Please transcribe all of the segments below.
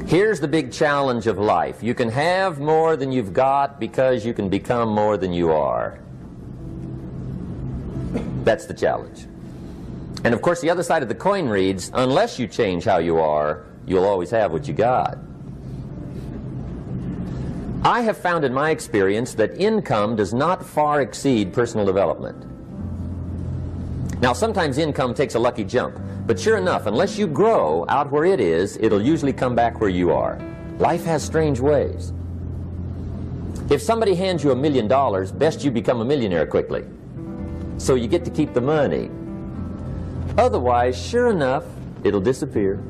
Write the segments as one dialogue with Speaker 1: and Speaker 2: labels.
Speaker 1: Here's the big challenge of life. You can have more than you've got because you can become more than you are. That's the challenge. And of course the other side of the coin reads, unless you change how you are, you'll always have what you got. I have found in my experience that income does not far exceed personal development. Now sometimes income takes a lucky jump, but sure enough, unless you grow out where it is, it'll usually come back where you are. Life has strange ways. If somebody hands you $1 million, best you become a millionaire quickly, so you get to keep the money. Otherwise, sure enough, it'll disappear.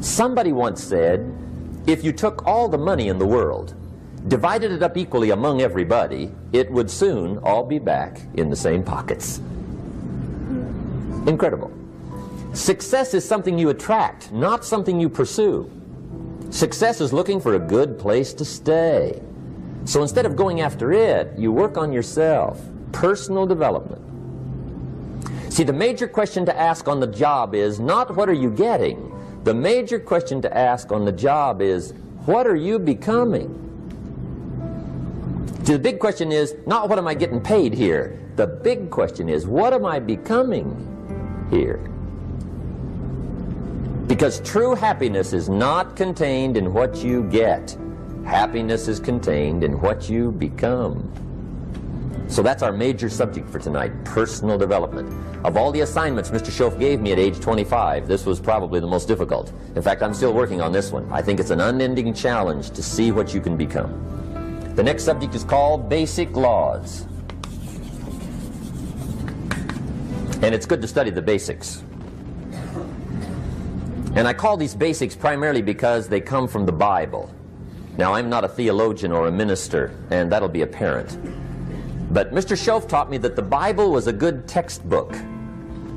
Speaker 1: Somebody once said, if you took all the money in the world, divided it up equally among everybody, it would soon all be back in the same pockets. Incredible. Success is something you attract, not something you pursue. Success is looking for a good place to stay. So instead of going after it, you work on yourself. Personal development. See, the major question to ask on the job is not what are you getting. The major question to ask on the job is what are you becoming? See, the big question is not what am I getting paid here. The big question is what am I becoming here? Because true happiness is not contained in what you get. Happiness is contained in what you become. So that's our major subject for tonight, personal development. Of all the assignments Mr. Schoaf gave me at age 25, this was probably the most difficult. In fact, I'm still working on this one. I think it's an unending challenge to see what you can become. The next subject is called basic laws. And it's good to study the basics. And I call these basics primarily because they come from the Bible. Now, I'm not a theologian or a minister, and that'll be apparent. But Mr. Schoaf taught me that the Bible was a good textbook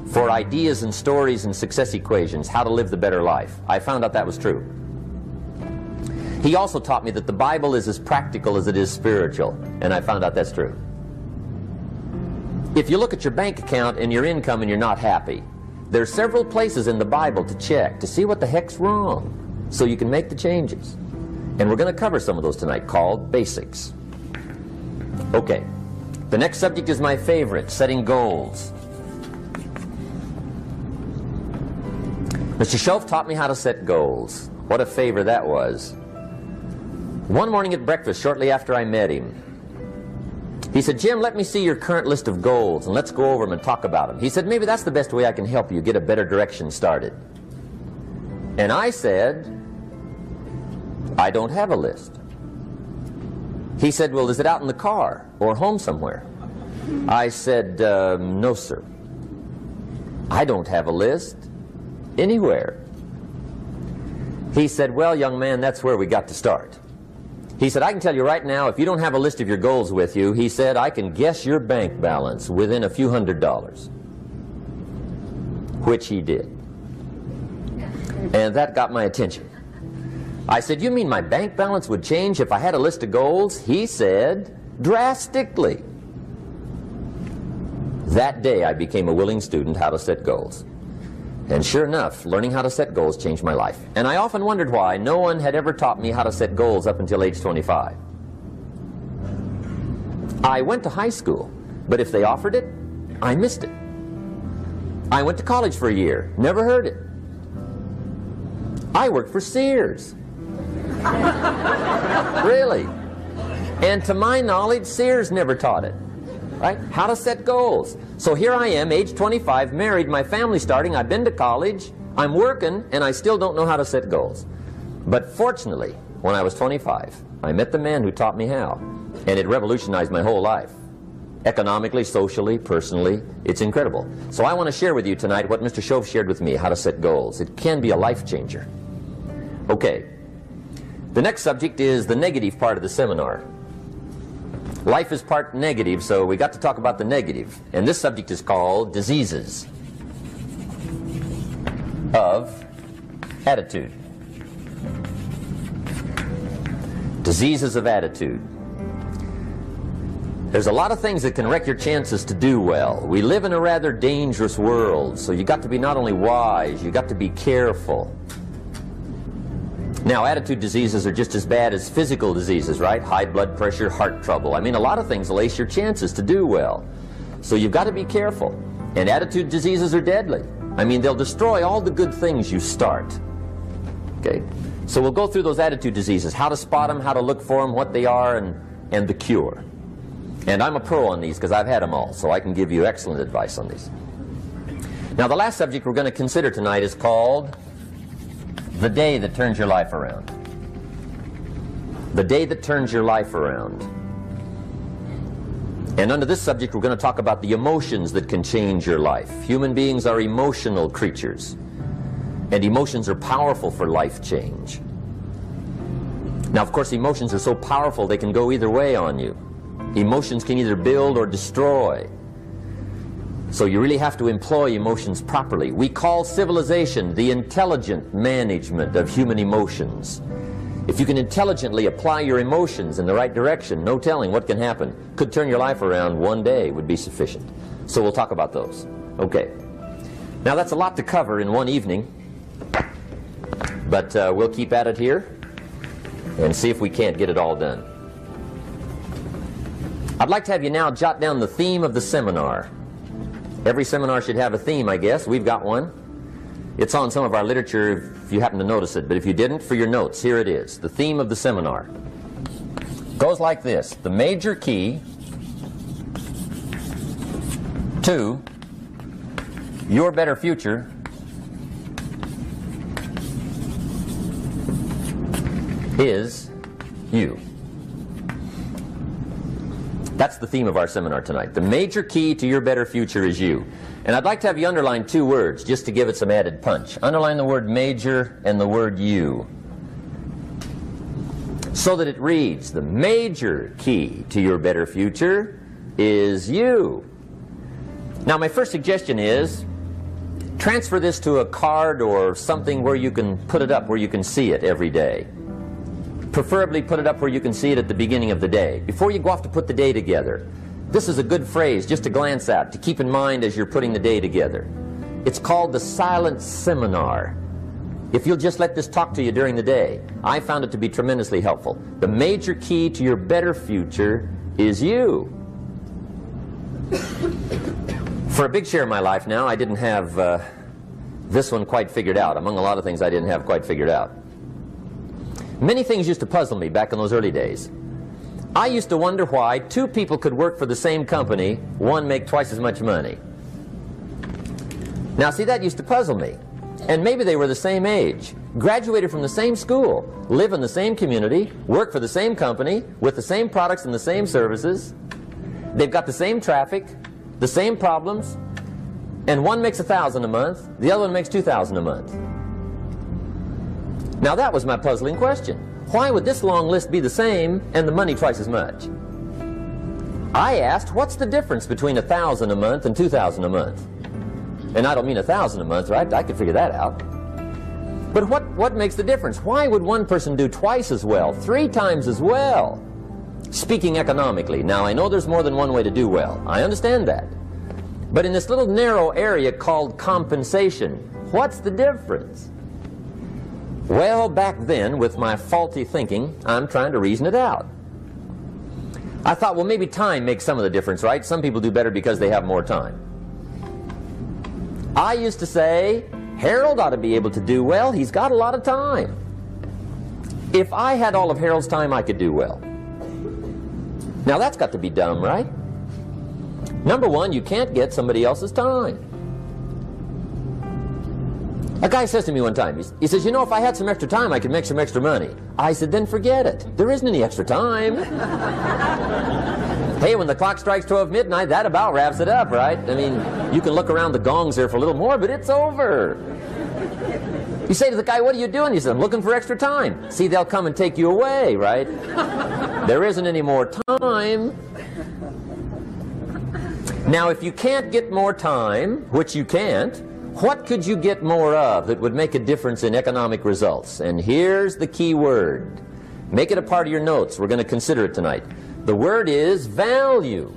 Speaker 1: for ideas and stories and success equations, how to live the better life. I found out that was true. He also taught me that the Bible is as practical as it is spiritual, and I found out that's true. If you look at your bank account and your income and you're not happy, there are several places in the Bible to check to see what the heck's wrong so you can make the changes. And we're going to cover some of those tonight, called basics. Okay, the next subject is my favorite, setting goals. Mr. Schoaf taught me how to set goals. What a favor that was. One morning at breakfast, shortly after I met him, he said, Jim, let me see your current list of goals and let's go over them and talk about them. He said, maybe that's the best way I can help you get a better direction started. And I said, I don't have a list. He said, well, is it out in the car or home somewhere? I said, no, sir. I don't have a list anywhere. He said, well, young man, that's where we got to start. He said, I can tell you right now, if you don't have a list of your goals with you, he said, I can guess your bank balance within a few $100s. Which he did. And that got my attention. I said, you mean my bank balance would change if I had a list of goals? He said, drastically. That day I became a willing student how to set goals. And sure enough, learning how to set goals changed my life. And I often wondered why no one had ever taught me how to set goals up until age 25. I went to high school, but if they offered it, I missed it. I went to college for a year, never heard it. I worked for Sears. Really. And to my knowledge, Sears never taught it. Right? How to set goals. So here I am, age 25, married, my family's starting, I've been to college, I'm working, and I still don't know how to set goals. But fortunately, when I was 25, I met the man who taught me how, and it revolutionized my whole life. Economically, socially, personally, it's incredible. So I want to share with you tonight what Mr. Schoaf shared with me, how to set goals. It can be a life changer. Okay, the next subject is the negative part of the seminar. Life is part negative, so we got to talk about the negative. And this subject is called diseases of attitude. Diseases of attitude. There's a lot of things that can wreck your chances to do well. We live in a rather dangerous world, so you got to be not only wise, you got to be careful. Now, attitude diseases are just as bad as physical diseases, right? High blood pressure, heart trouble. I mean, a lot of things will ace your chances to do well. So you've got to be careful. And attitude diseases are deadly. I mean, they'll destroy all the good things you start. Okay? So we'll go through those attitude diseases, how to spot them, how to look for them, what they are, and the cure. And I'm a pro on these because I've had them all, so I can give you excellent advice on these. Now, the last subject we're going to consider tonight is called the day that turns your life around. The day that turns your life around. And under this subject, we're going to talk about the emotions that can change your life. Human beings are emotional creatures, and emotions are powerful for life change. Now, of course, emotions are so powerful they can go either way on you. Emotions can either build or destroy. So you really have to employ emotions properly. We call civilization the intelligent management of human emotions. If you can intelligently apply your emotions in the right direction, no telling what can happen. Could turn your life around one day would be sufficient. So we'll talk about those. Okay. Now that's a lot to cover in one evening, but we'll keep at it here and see if we can't get it all done. I'd like to have you now jot down the theme of the seminar. Every seminar should have a theme, I guess. We've got one. It's on some of our literature if you happen to notice it, but if you didn't, for your notes, here it is. The theme of the seminar goes like this: the major key to your better future is you. That's the theme of our seminar tonight. The major key to your better future is you. And I'd like to have you underline two words just to give it some added punch. Underline the word major and the word you, so that it reads, the major key to your better future is you. Now, my first suggestion is transfer this to a card or something where you can put it up, where you can see it every day. Preferably put it up where you can see it at the beginning of the day, before you go off to put the day together. This is a good phrase just to glance at, to keep in mind as you're putting the day together. It's called the silent seminar. If you'll just let this talk to you during the day, I found it to be tremendously helpful. The major key to your better future is you. For a big share of my life now, I didn't have this one quite figured out, among a lot of things I didn't have quite figured out. Many things used to puzzle me back in those early days. I used to wonder why two people could work for the same company, one make twice as much money. Now see, that used to puzzle me. And maybe they were the same age, graduated from the same school, live in the same community, work for the same company, with the same products and the same services. They've got the same traffic, the same problems, and one makes $1,000 a month, the other one makes $2,000 a month. Now that was my puzzling question. Why would this long list be the same and the money twice as much? I asked, what's the difference between $1,000 a month and $2,000 a month? And I don't mean $1,000 a month, right? I could figure that out. But what makes the difference? Why would one person do twice as well, 3 times as well? Speaking economically, now I know there's more than one way to do well. I understand that. But in this little narrow area called compensation, what's the difference? Well, back then, with my faulty thinking, I'm trying to reason it out. I thought, well, maybe time makes some of the difference, right? Some people do better because they have more time. I used to say, Harold ought to be able to do well. He's got a lot of time. If I had all of Harold's time, I could do well. Now, that's got to be dumb, right? Number one, you can't get somebody else's time. A guy says to me one time, he says, you know, if I had some extra time, I could make some extra money. I said, then forget it. There isn't any extra time. Hey, when the clock strikes 12 midnight, that about wraps it up, right? I mean, you can look around the gongs there for a little more, but it's over. You say to the guy, what are you doing? He says, I'm looking for extra time. See, they'll come and take you away, right? There isn't any more time. Now, if you can't get more time, which you can't, what could you get more of that would make a difference in economic results? And here's the key word. Make it a part of your notes. We're going to consider it tonight. The word is value.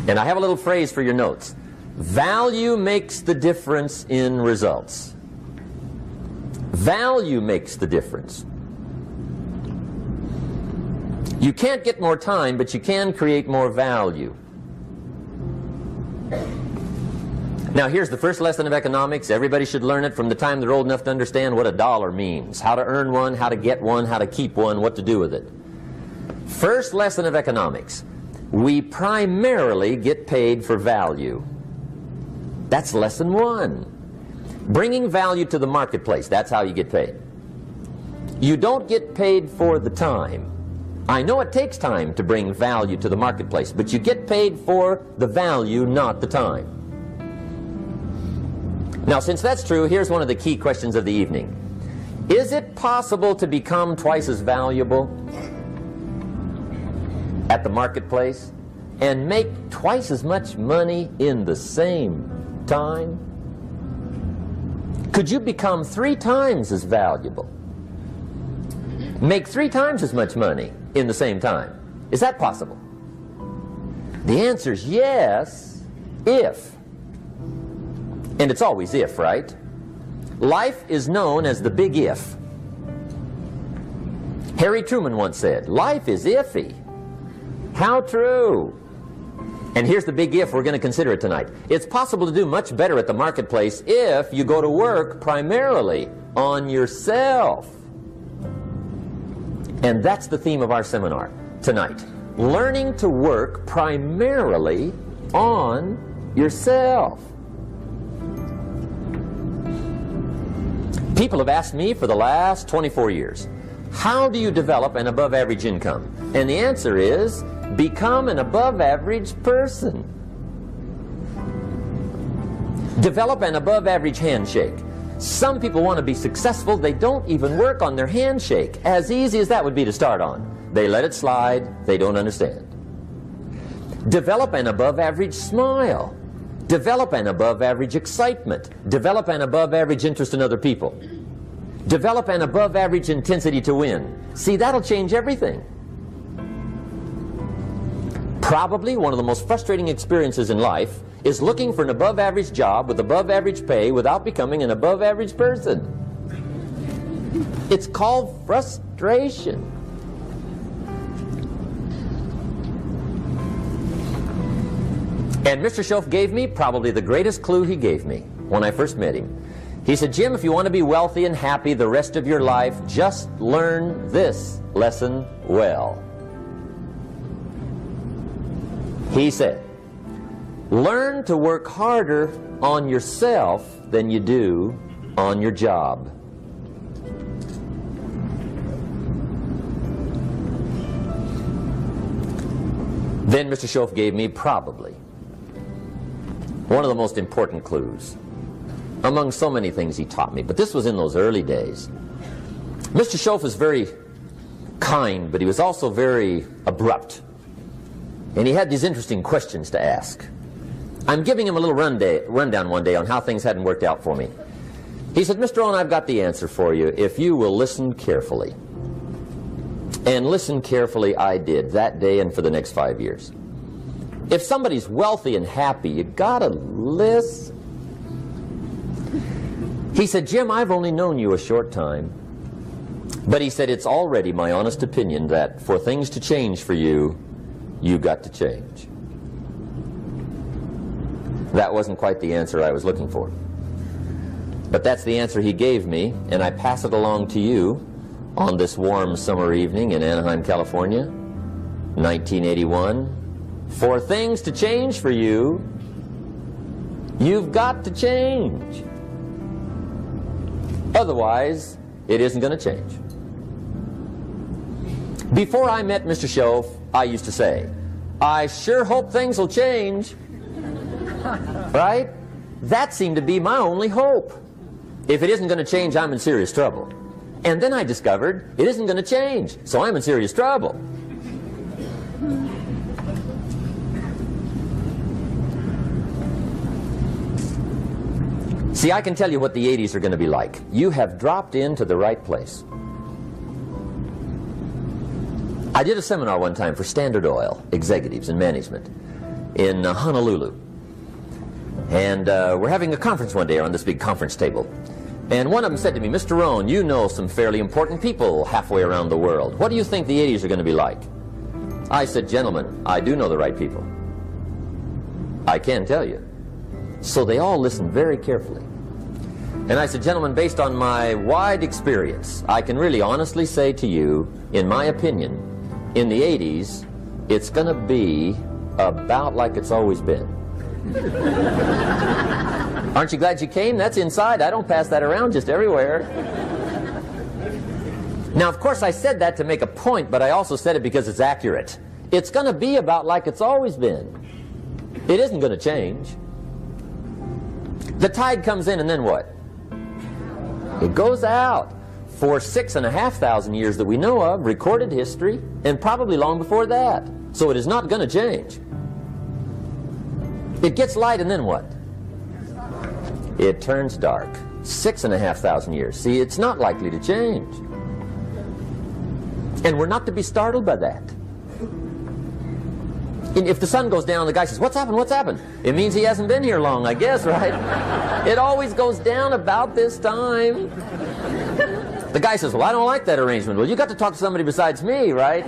Speaker 1: And I have a little phrase for your notes. Value makes the difference in results. Value makes the difference. You can't get more time, but you can create more value. Now here's the first lesson of economics. Everybody should learn it from the time they're old enough to understand what a dollar means. How to earn one, how to get one, how to keep one, what to do with it. First lesson of economics. We primarily get paid for value. That's lesson one. Bringing value to the marketplace, that's how you get paid. You don't get paid for the time. I know it takes time to bring value to the marketplace, but you get paid for the value, not the time. Now, since that's true, here's one of the key questions of the evening. Is it possible to become twice as valuable at the marketplace and make twice as much money in the same time? Could you become 3 times as valuable? Make 3 times as much money in the same time? Is that possible? The answer is yes, if. And it's always if, right? Life is known as the big if. Harry Truman once said, life is iffy. How true. And here's the big if we're going to consider it tonight. It's possible to do much better at the marketplace if you go to work primarily on yourself. And that's the theme of our seminar tonight. Learning to work primarily on yourself. People have asked me for the last 24 years, how do you develop an above average income? And the answer is, become an above average person. Develop an above average handshake. Some people want to be successful, they don't even work on their handshake. As easy as that would be to start on. They let it slide, they don't understand. Develop an above average smile. Develop an above average excitement. Develop an above average interest in other people. Develop an above average intensity to win. See, that'll change everything. Probably one of the most frustrating experiences in life is looking for an above average job with above average pay without becoming an above average person. It's called frustration. And Mr. Schoaf gave me probably the greatest clue he gave me when I first met him. He said, Jim, if you want to be wealthy and happy the rest of your life, just learn this lesson well. He said, learn to work harder on yourself than you do on your job. Then Mr. Schoaf gave me probably one of the most important clues among so many things he taught me, but this was in those early days. Mr. Schoaf was very kind, but he was also very abrupt. And he had these interesting questions to ask. I'm giving him a little rundown one day on how things hadn't worked out for me. He said, Mr. Rohn, I've got the answer for you if you will listen carefully. And listen carefully I did that day and for the next 5 years. If somebody's wealthy and happy, you gotta listen. He said, Jim, I've only known you a short time. But he said, it's already my honest opinion that for things to change for you, you've got to change. That wasn't quite the answer I was looking for. But that's the answer he gave me, and I pass it along to you on this warm summer evening in Anaheim, California, 1981. For things to change for you, you've got to change. Otherwise, it isn't going to change. Before I met Mr. Schoaf, I used to say, I sure hope things will change. Right? That seemed to be my only hope. If it isn't going to change, I'm in serious trouble. And then I discovered it isn't going to change, so I'm in serious trouble. See, I can tell you what the 80s are going to be like. You have dropped into the right place. I did a seminar one time for Standard Oil executives and management in Honolulu. And we're having a conference one day on this big conference table. And one of them said to me, Mr. Rohn, you know some fairly important people halfway around the world. What do you think the 80s are going to be like? I said, gentlemen, I do know the right people. I can tell you. So they all listened very carefully. And I said, gentlemen, based on my wide experience, I can really honestly say to you, in my opinion, in the 80s, it's going to be about like it's always been. Aren't you glad you came? That's inside. I don't pass that around just everywhere. Now, of course, I said that to make a point, but I also said it because it's accurate. It's going to be about like it's always been. It isn't going to change. The tide comes in, and then what? It goes out. For 6,500 years that we know of, recorded history, and probably long before that. So it is not going to change. It gets light, and then what? It turns dark. 6,500 years. See, it's not likely to change. And we're not to be startled by that. And if the sun goes down, the guy says, what's happened, what's happened? It means he hasn't been here long, I guess, right? It always goes down about this time. The guy says, well, I don't like that arrangement. Well, you got to talk to somebody besides me, right?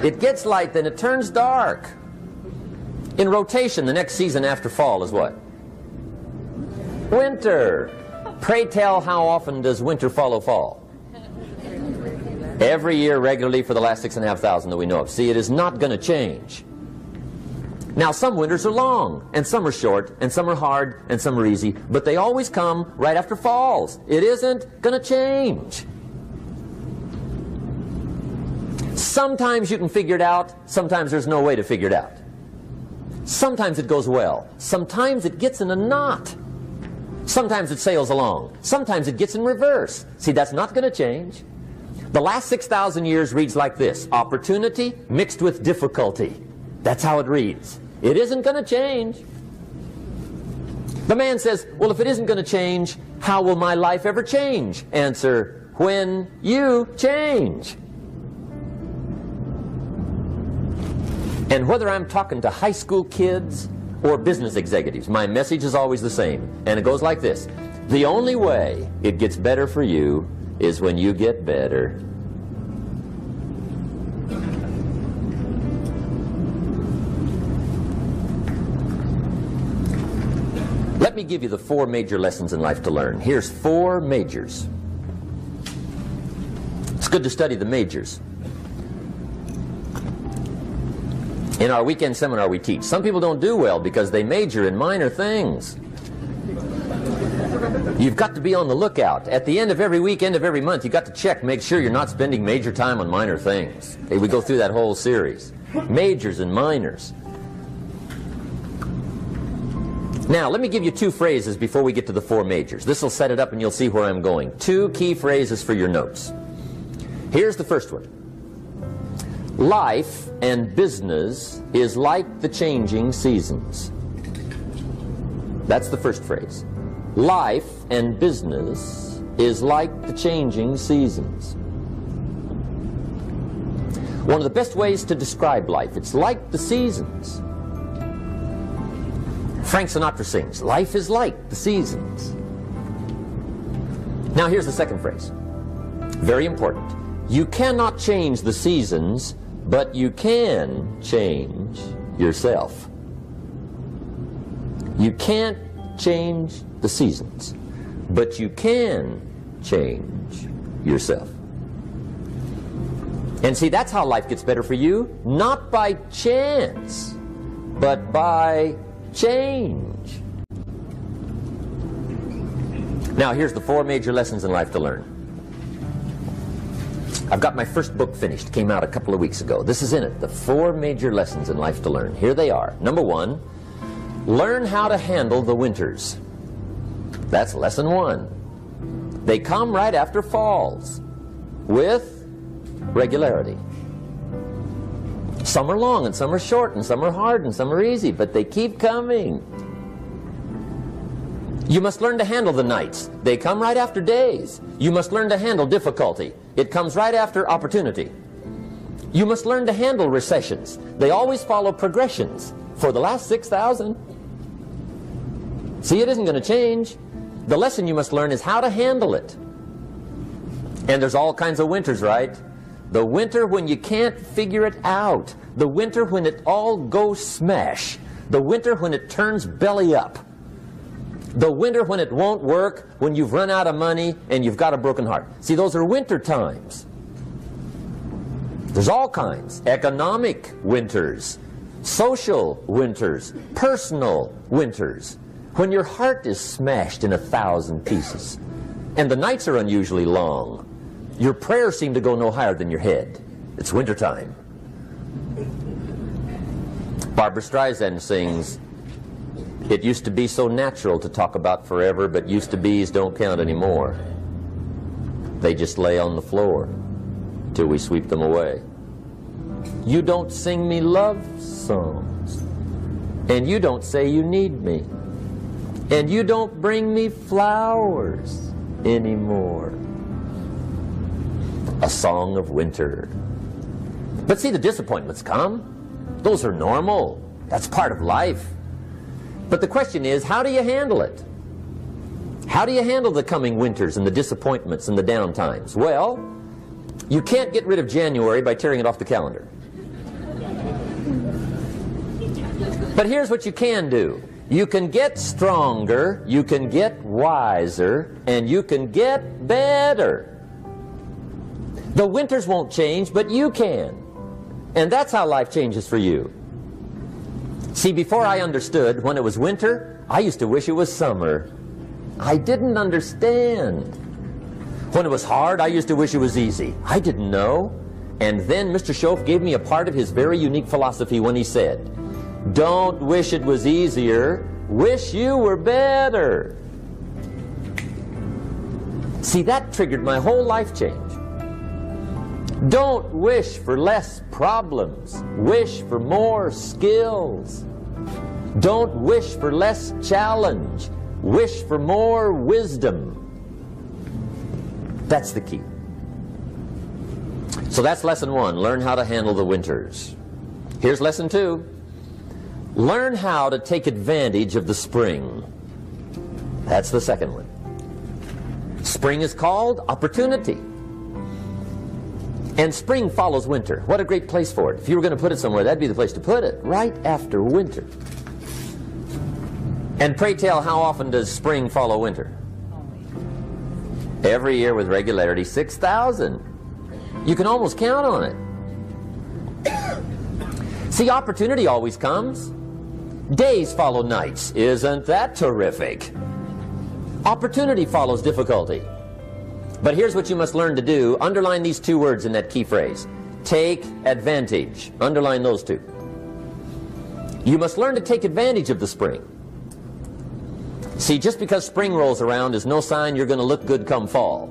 Speaker 1: It gets light, then it turns dark. In rotation, the next season after fall is what? Winter. Pray tell, how often does winter follow fall? Every year regularly for the last 6,500 that we know of. See, it is not going to change. Now, some winters are long, and some are short, and some are hard, and some are easy, but they always come right after falls. It isn't going to change. Sometimes you can figure it out, sometimes there's no way to figure it out. Sometimes it goes well, sometimes it gets in a knot. Sometimes it sails along, sometimes it gets in reverse. See, that's not going to change. The last 6,000 years reads like this: opportunity mixed with difficulty. That's how it reads. It isn't going to change. The man says, well, if it isn't going to change, how will my life ever change? Answer, when you change. And whether I'm talking to high school kids or business executives, my message is always the same. And it goes like this: the only way it gets better for you is when you get better. Let me give you the 4 major lessons in life to learn. Here's 4 majors. It's good to study the majors. In our weekend seminar we teach. Some people don't do well because they major in minor things. You've got to be on the lookout. At the end of every week, end of every month, you've got to check, make sure you're not spending major time on minor things. We go through that whole series. Majors and minors. Now, let me give you 2 phrases before we get to the 4 majors. This will set it up and you'll see where I'm going. 2 key phrases for your notes. Here's the first one. Life and business is like the changing seasons. That's the first phrase. Life and business is like the changing seasons. One of the best ways to describe life, it's like the seasons. Frank Sinatra sings, life is like the seasons. Now here's the second phrase. Very important. You cannot change the seasons, but you can change yourself. You can't change the seasons, but you can change yourself. And see, that's how life gets better for you, not by chance, but by change. Now, here's the 4 major lessons in life to learn. I've got my first book finished, came out a couple of weeks ago. This is in it, the 4 major lessons in life to learn. Here they are. Number 1, learn how to handle the winters. That's lesson 1. They come right after falls, with regularity. Some are long, and some are short, and some are hard, and some are easy, but they keep coming. You must learn to handle the nights. They come right after days. You must learn to handle difficulty. It comes right after opportunity. You must learn to handle recessions. They always follow progressions for the last 6,000. See, it isn't going to change. The lesson you must learn is how to handle it. And there's all kinds of winters, right? The winter when you can't figure it out. The winter when it all goes smash. The winter when it turns belly up. The winter when it won't work, when you've run out of money and you've got a broken heart. See, those are winter times. There's all kinds. Economic winters, social winters, personal winters. When your heart is smashed in 1,000 pieces and the nights are unusually long, your prayers seem to go no higher than your head. It's wintertime. Barbra Streisand sings, "It used to be so natural to talk about forever, but used to be's don't count anymore. They just lay on the floor till we sweep them away. You don't sing me love songs, and you don't say you need me, and you don't bring me flowers anymore." A song of winter. But see, the disappointments come. Those are normal. That's part of life. But the question is, how do you handle it? How do you handle the coming winters and the disappointments and the downtimes? Well, you can't get rid of January by tearing it off the calendar. But here's what you can do. You can get stronger, you can get wiser, and you can get better. The winters won't change, but you can. And that's how life changes for you. See, before I understood, when it was winter, I used to wish it was summer. I didn't understand. When it was hard, I used to wish it was easy. I didn't know. And then Mr. Schoaf gave me a part of his very unique philosophy when he said, "Don't wish it was easier, wish you were better." See, that triggered my whole life change. Don't wish for less problems, wish for more skills. Don't wish for less challenge, wish for more wisdom. That's the key. So that's lesson one, learn how to handle the winters. Here's lesson two, learn how to take advantage of the spring. That's the second one. Spring is called opportunity. And spring follows winter. What a great place for it. If you were going to put it somewhere, that'd be the place to put it, right after winter. And pray tell, how often does spring follow winter? Every year with regularity, 6,000. You can almost count on it. See, opportunity always comes. Days follow nights. Isn't that terrific? Opportunity follows difficulty. But here's what you must learn to do. Underline these two words in that key phrase. Take advantage. Underline those two. You must learn to take advantage of the spring. See, just because spring rolls around is no sign you're going to look good come fall.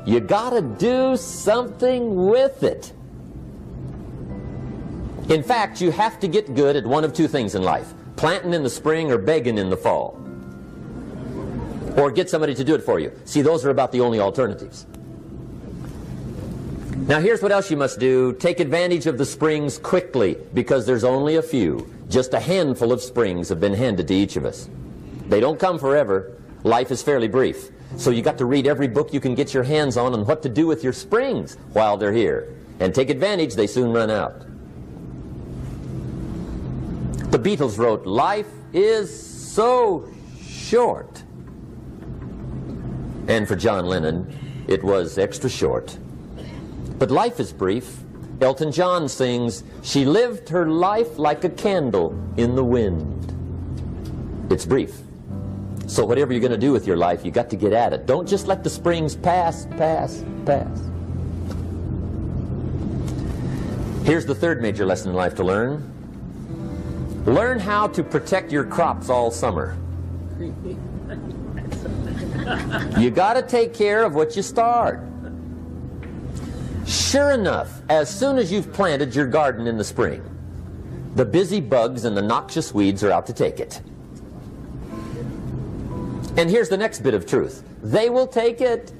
Speaker 1: You gotta do something with it. In fact, you have to get good at one of two things in life. Planting in the spring or begging in the fall. Or get somebody to do it for you. See, those are about the only alternatives. Now here's what else you must do. Take advantage of the springs quickly, because there's only a few. Just a handful of springs have been handed to each of us. They don't come forever. Life is fairly brief. So you got to read every book you can get your hands on what to do with your springs while they're here. And take advantage, they soon run out. The Beatles wrote, "Life is so short." And for John Lennon, it was extra short. But life is brief. Elton John sings, "She lived her life like a candle in the wind." It's brief. So whatever you're going to do with your life, you got to get at it. Don't just let the springs pass. Here's the third major lesson in life to learn. Learn how to protect your crops all summer. You got to take care of what you start. Sure enough, as soon as you've planted your garden in the spring, the busy bugs and the noxious weeds are out to take it. And here's the next bit of truth. They will take it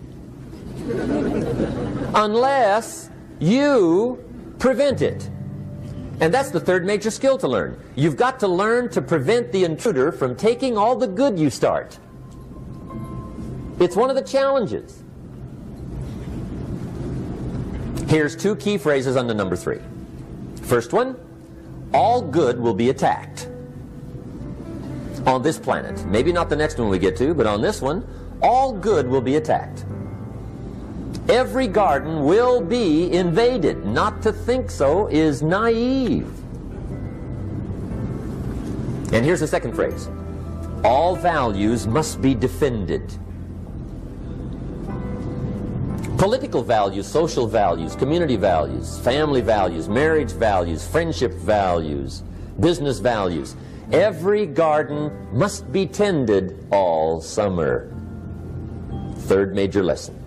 Speaker 1: unless you prevent it. And that's the third major skill to learn. You've got to learn to prevent the intruder from taking all the good you start. It's one of the challenges. Here's two key phrases under number 3. First one, all good will be attacked. On this planet. Maybe not the next one we get to, but on this one, all good will be attacked. Every garden will be invaded. Not to think so is naive. And here's the second phrase. All values must be defended. Political values, social values, community values, family values, marriage values, friendship values, business values. Every garden must be tended all summer. Third major lesson.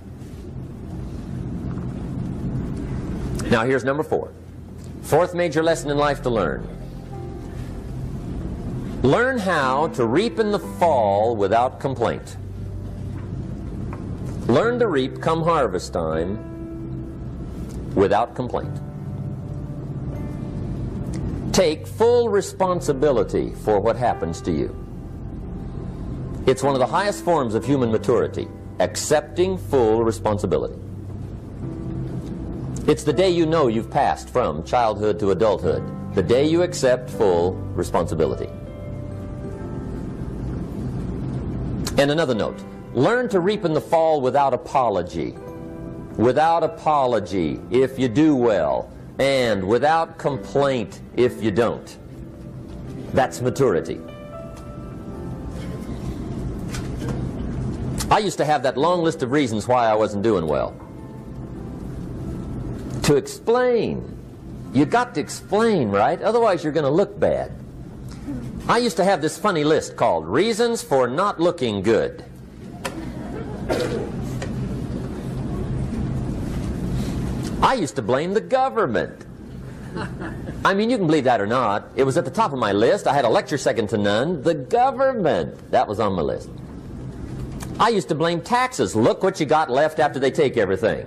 Speaker 1: Now here's number 4. Fourth major lesson in life to learn. Learn how to reap in the fall without complaint. Learn to reap come harvest time without complaint. Take full responsibility for what happens to you. It's one of the highest forms of human maturity, accepting full responsibility. It's the day you know you've passed from childhood to adulthood, the day you accept full responsibility. And another note, learn to reap in the fall without apology. Without apology if you do well, and without complaint if you don't. That's maturity. I used to have that long list of reasons why I wasn't doing well. To explain. You got to explain, right? Otherwise you're going to look bad. I used to have this funny list called Reasons for Not Looking Good. I used to blame the government. I mean, you can believe that or not. It was at the top of my list. I had a lecture second to none. The government. That was on my list. I used to blame taxes. Look what you got left after they take everything.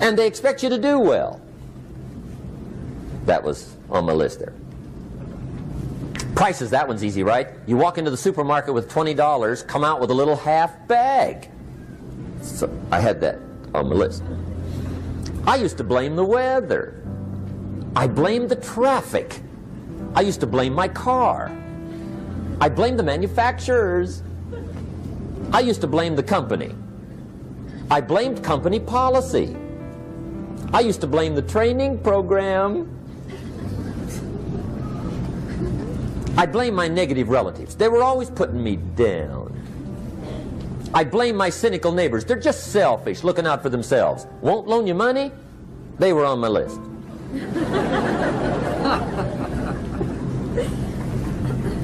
Speaker 1: And they expect you to do well. That was on my list there. Prices, that one's easy, right? You walk into the supermarket with $20, come out with a little half bag. So I had that on my list. I used to blame the weather. I blamed the traffic. I used to blame my car. I blamed the manufacturers. I used to blame the company. I blamed company policy. I used to blame the training program. I blame my negative relatives. They were always putting me down. I blame my cynical neighbors. They're just selfish, looking out for themselves. Won't loan you money? They were on my list.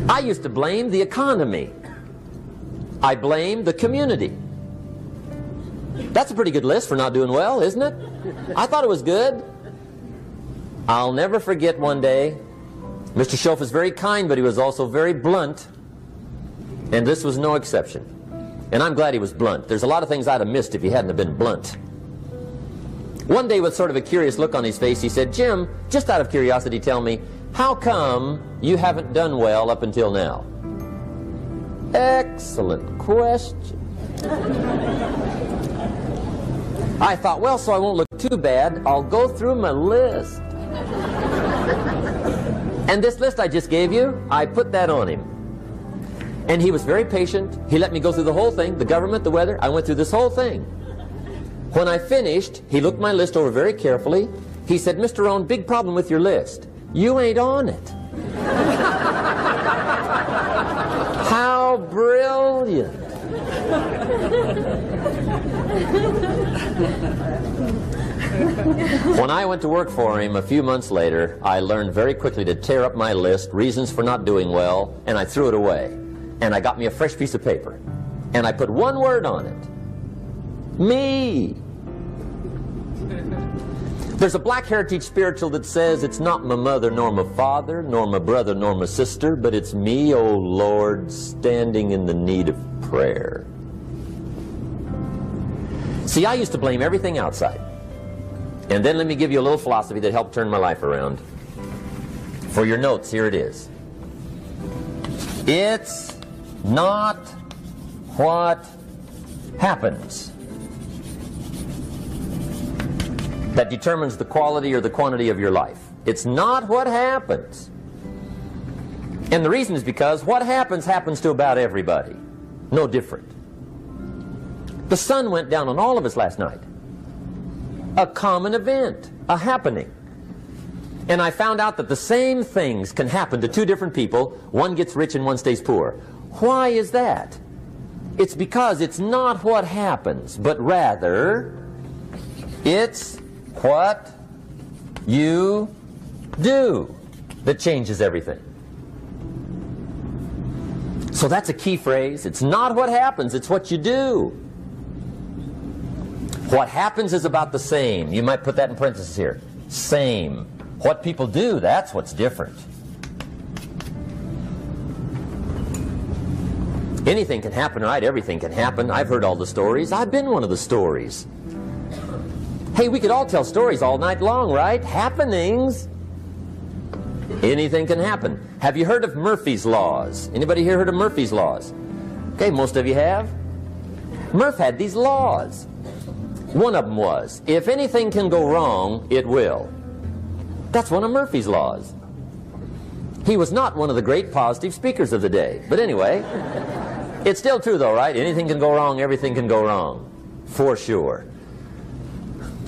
Speaker 1: I used to blame the economy. I blamed the community. That's a pretty good list for not doing well, isn't it? I thought it was good. I'll never forget one day, Mr. Schoaf was very kind, but he was also very blunt. And this was no exception. And I'm glad he was blunt. There's a lot of things I'd have missed if he hadn't have been blunt. One day, with sort of a curious look on his face, he said, "Jim, just out of curiosity, tell me, how come you haven't done well up until now?" Excellent question. I thought, well, so I won't look too bad, I'll go through my list. And this list I just gave you, I put that on him. And he was very patient. He let me go through the whole thing, the government, the weather. I went through this whole thing. When I finished, he looked my list over very carefully. He said, "Mr. Rohn, big problem with your list. You ain't on it." How brilliant. When I went to work for him a few months later, I learned very quickly to tear up my list, reasons for not doing well, and I threw it away. And I got me a fresh piece of paper. And I put one word on it. Me. There's a Black Heritage spiritual that says, "It's not my mother nor my father, nor my brother nor my sister, but it's me, oh Lord, standing in the need of prayer." See, I used to blame everything outside. And then let me give you a little philosophy that helped turn my life around. For your notes, here it is. It's not what happens that determines the quality or the quantity of your life. It's not what happens. And the reason is because what happens happens to about everybody. No different. The sun went down on all of us last night. A common event, a happening. And I found out that the same things can happen to two different people. One gets rich and one stays poor. Why is that? It's because it's not what happens, but rather it's what you do that changes everything. So that's a key phrase. It's not what happens, it's what you do. What happens is about the same. You might put that in parentheses here. Same. What people do, that's what's different. Anything can happen, right? Everything can happen. I've heard all the stories. I've been one of the stories. Hey, we could all tell stories all night long, right? Happenings. Anything can happen. Have you heard of Murphy's Laws? Anybody here heard of Murphy's Laws? Okay, most of you have. Murph had these laws. One of them was, if anything can go wrong, it will. That's one of Murphy's Laws. He was not one of the great positive speakers of the day. But anyway, it's still true though, right? Anything can go wrong, everything can go wrong. For sure.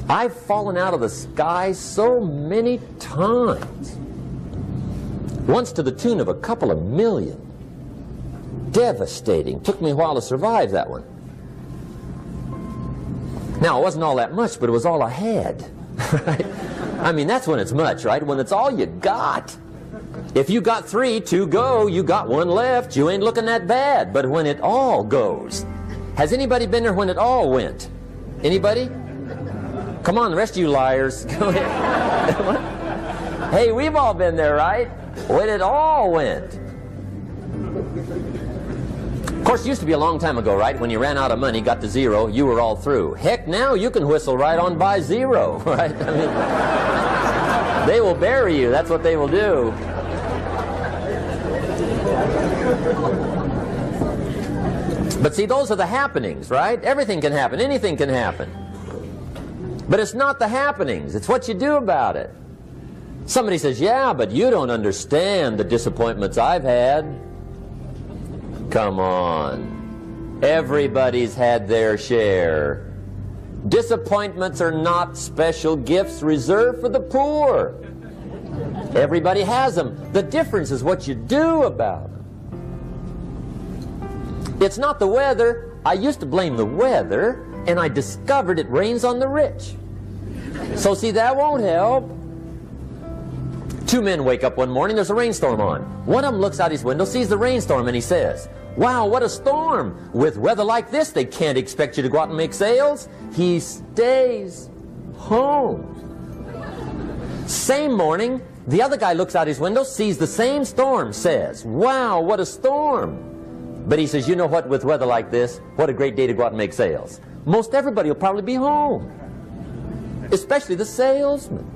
Speaker 1: I've fallen out of the sky so many times. Once to the tune of a couple of million. Devastating. Took me a while to survive that one. Now, it wasn't all that much, but it was all I had. Right? I mean, that's when it's much, right? When it's all you got. If you got 3, 2 go, you got 1 left, you ain't looking that bad. But when it all goes, has anybody been there when it all went? Anybody? Come on, the rest of you liars. Go ahead. Hey, we've all been there, right? When it all went. Of course, it used to be a long time ago, right? When you ran out of money, got to 0, you were all through. Heck, now you can whistle right on by 0, right? I mean, they will bury you. That's what they will do. But see, those are the happenings, right? Everything can happen. Anything can happen. But it's not the happenings. It's what you do about it. Somebody says, yeah, but you don't understand the disappointments I've had. Come on. Everybody's had their share. Disappointments are not special gifts reserved for the poor. Everybody has them. The difference is what you do about them. It's not the weather. I used to blame the weather, and I discovered it rains on the rich. So see, that won't help. 2 men wake up one morning, there's a rainstorm on. One of them looks out his window, sees the rainstorm, and he says, wow, what a storm. With weather like this, they can't expect you to go out and make sales. He stays home. Same morning, the other guy looks out his window, sees the same storm, says, wow, what a storm. But he says, you know what, with weather like this, what a great day to go out and make sales. Most everybody will probably be home, especially the salesman.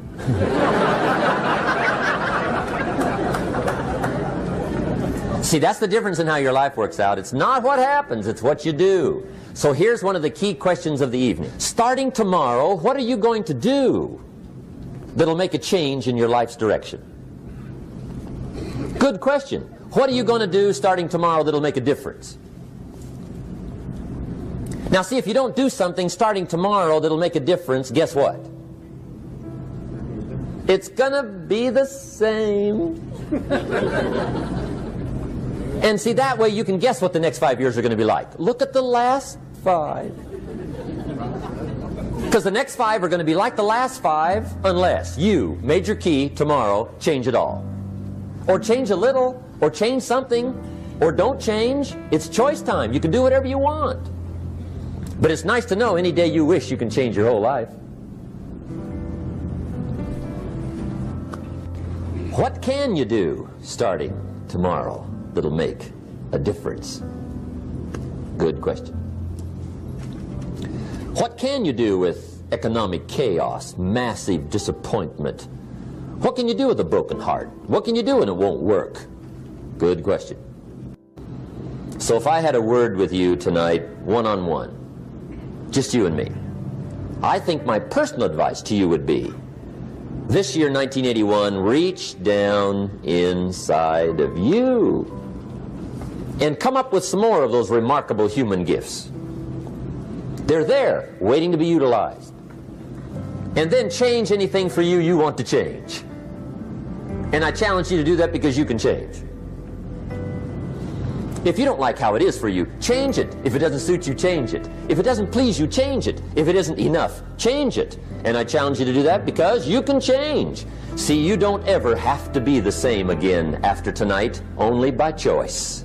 Speaker 1: See, that's the difference in how your life works out. It's not what happens, it's what you do. So here's one of the key questions of the evening. Starting tomorrow, what are you going to do that'll make a change in your life's direction? Good question. What are you going to do starting tomorrow that'll make a difference? Now see, if you don't do something starting tomorrow that'll make a difference, guess what? It's gonna be the same. And see, that way you can guess what the next 5 years are going to be like. Look at the last 5. Because the next 5 are going to be like the last 5 unless you, major key, tomorrow, change it all. Or change a little, or change something, or don't change. It's choice time. You can do whatever you want. But it's nice to know any day you wish you can change your whole life. What can you do starting tomorrow that'll make a difference? Good question. What can you do with economic chaos, massive disappointment? What can you do with a broken heart? What can you do when it won't work? Good question. So if I had a word with you tonight, one-on-one, just you and me. I think my personal advice to you would be, this year, 1981, reach down inside of you and come up with some more of those remarkable human gifts. They're there, waiting to be utilized. And then change anything for you want to change. And I challenge you to do that because you can change. If you don't like how it is for you, change it. If it doesn't suit you, change it. If it doesn't please you, change it. If it isn't enough, change it. And I challenge you to do that because you can change. See, you don't ever have to be the same again after tonight, only by choice.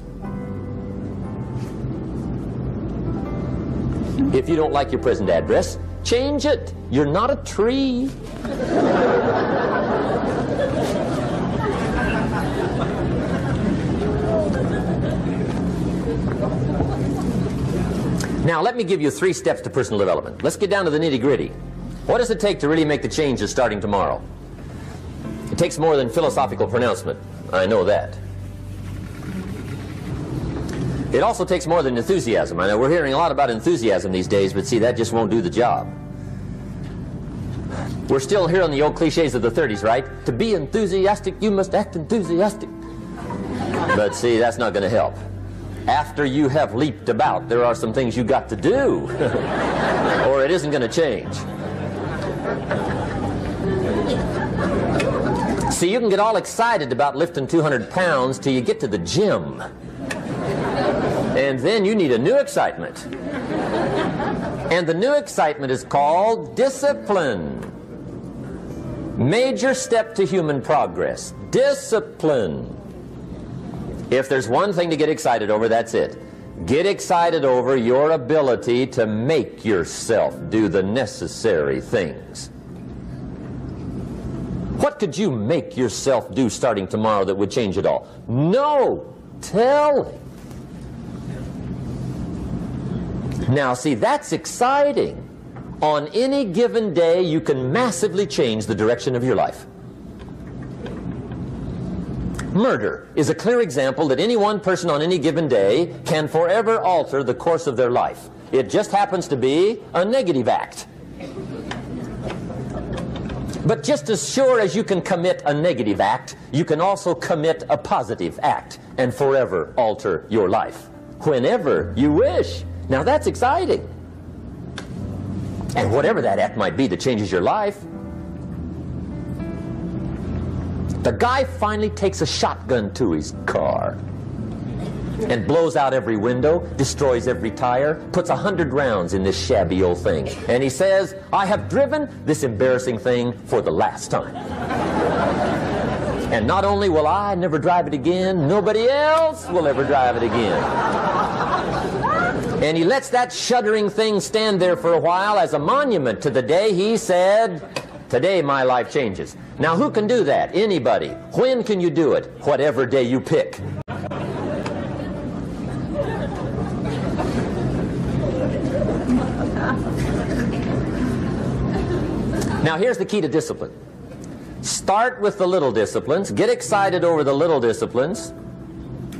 Speaker 1: If you don't like your present address, change it. You're not a tree. Now, let me give you 3 steps to personal development. Let's get down to the nitty-gritty. What does it take to really make the changes starting tomorrow? It takes more than philosophical pronouncement. I know that. It also takes more than enthusiasm. I know we're hearing a lot about enthusiasm these days, but see, that just won't do the job. We're still hearing the old cliches of the 30s, right? To be enthusiastic, you must act enthusiastic. But see, that's not going to help. After you have leaped about, there are some things you got to do, or it isn't going to change. See, you can get all excited about lifting 200 pounds till you get to the gym. And then you need a new excitement. And the new excitement is called discipline. Major step to human progress. Discipline. If there's one thing to get excited over, that's it. Get excited over your ability to make yourself do the necessary things. What could you make yourself do starting tomorrow that would change it all? No telling. Now, see, that's exciting. On any given day, you can massively change the direction of your life. Murder is a clear example that any one person on any given day can forever alter the course of their life. It just happens to be a negative act. But just as sure as you can commit a negative act, you can also commit a positive act and forever alter your life whenever you wish. Now that's exciting. And whatever that act might be that changes your life. The guy finally takes a shotgun to his car and blows out every window, destroys every tire, puts 100 rounds in this shabby old thing. And he says, I have driven this embarrassing thing for the last time. And not only will I never drive it again, nobody else will ever drive it again. And he lets that shuddering thing stand there for a while as a monument to the day he said, today my life changes. Now who can do that? Anybody. When can you do it? Whatever day you pick. Now here's the key to discipline. Start with the little disciplines, get excited over the little disciplines,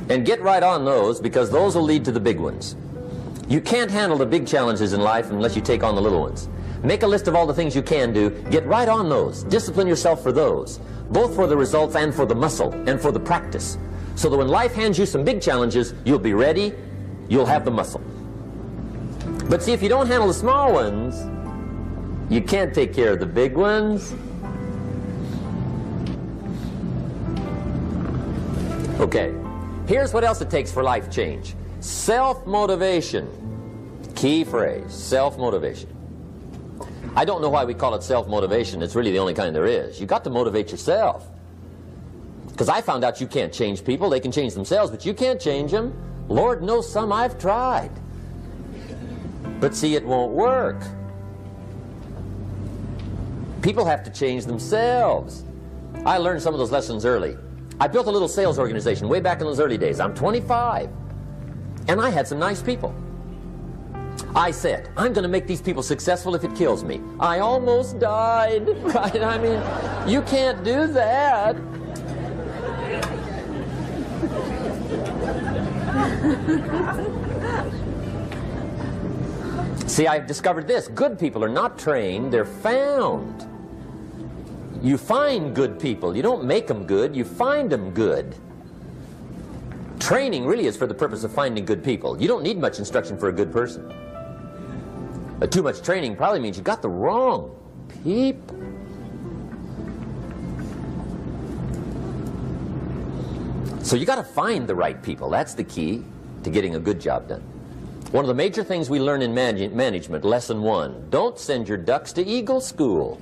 Speaker 1: and get right on those, because those will lead to the big ones. You can't handle the big challenges in life unless you take on the little ones. Make a list of all the things you can do, get right on those, discipline yourself for those, both for the results and for the muscle and for the practice, so that when life hands you some big challenges, you'll be ready, you'll have the muscle. But see, if you don't handle the small ones, you can't take care of the big ones. Okay, here's what else it takes for life change. Self-motivation. Key phrase, self-motivation. I don't know why we call it self-motivation. It's really the only kind there is. You got to motivate yourself. Because I found out you can't change people. They can change themselves, but you can't change them. Lord knows some I've tried. But see, it won't work. People have to change themselves. I learned some of those lessons early. I built a little sales organization way back in those early days. I'm 25. And I had some nice people. I said, I'm going to make these people successful if it kills me. I almost died. Right? I mean, you can't do that. See, I've discovered this. Good people are not trained, they're found. You find good people. You don't make them good, you find them good. Training really is for the purpose of finding good people. You don't need much instruction for a good person. Too much training probably means you got the wrong people. So you got to find the right people. That's the key to getting a good job done. One of the major things we learn in management, lesson 1, don't send your ducks to Eagle School.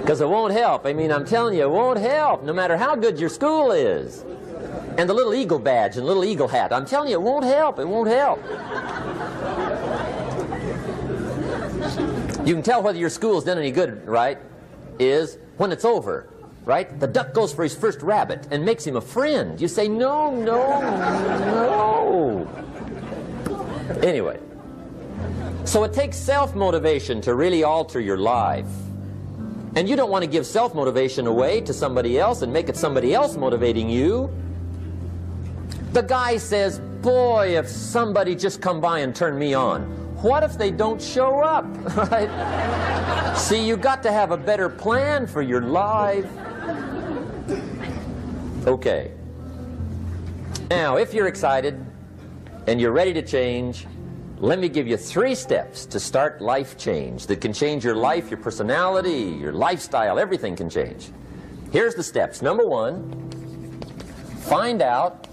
Speaker 1: Because it won't help. I mean, I'm telling you, it won't help, no matter how good your school is. And the little eagle badge and little eagle hat, I'm telling you, it won't help. It won't help. You can tell whether your school's done any good, right, is when it's over, right? The duck goes for his first rabbit and makes him a friend. You say, no, no, no. Anyway, so it takes self-motivation to really alter your life. And you don't want to give self-motivation away to somebody else and make it somebody else motivating you. The guy says, boy, if somebody just come by and turn me on. What if they don't show up? Right? See, you got to have a better plan for your life. Okay. Now, if you're excited and you're ready to change, let me give you 3 steps to start life change that can change your life, your personality, your lifestyle, everything can change. Here's the steps. Number 1, find out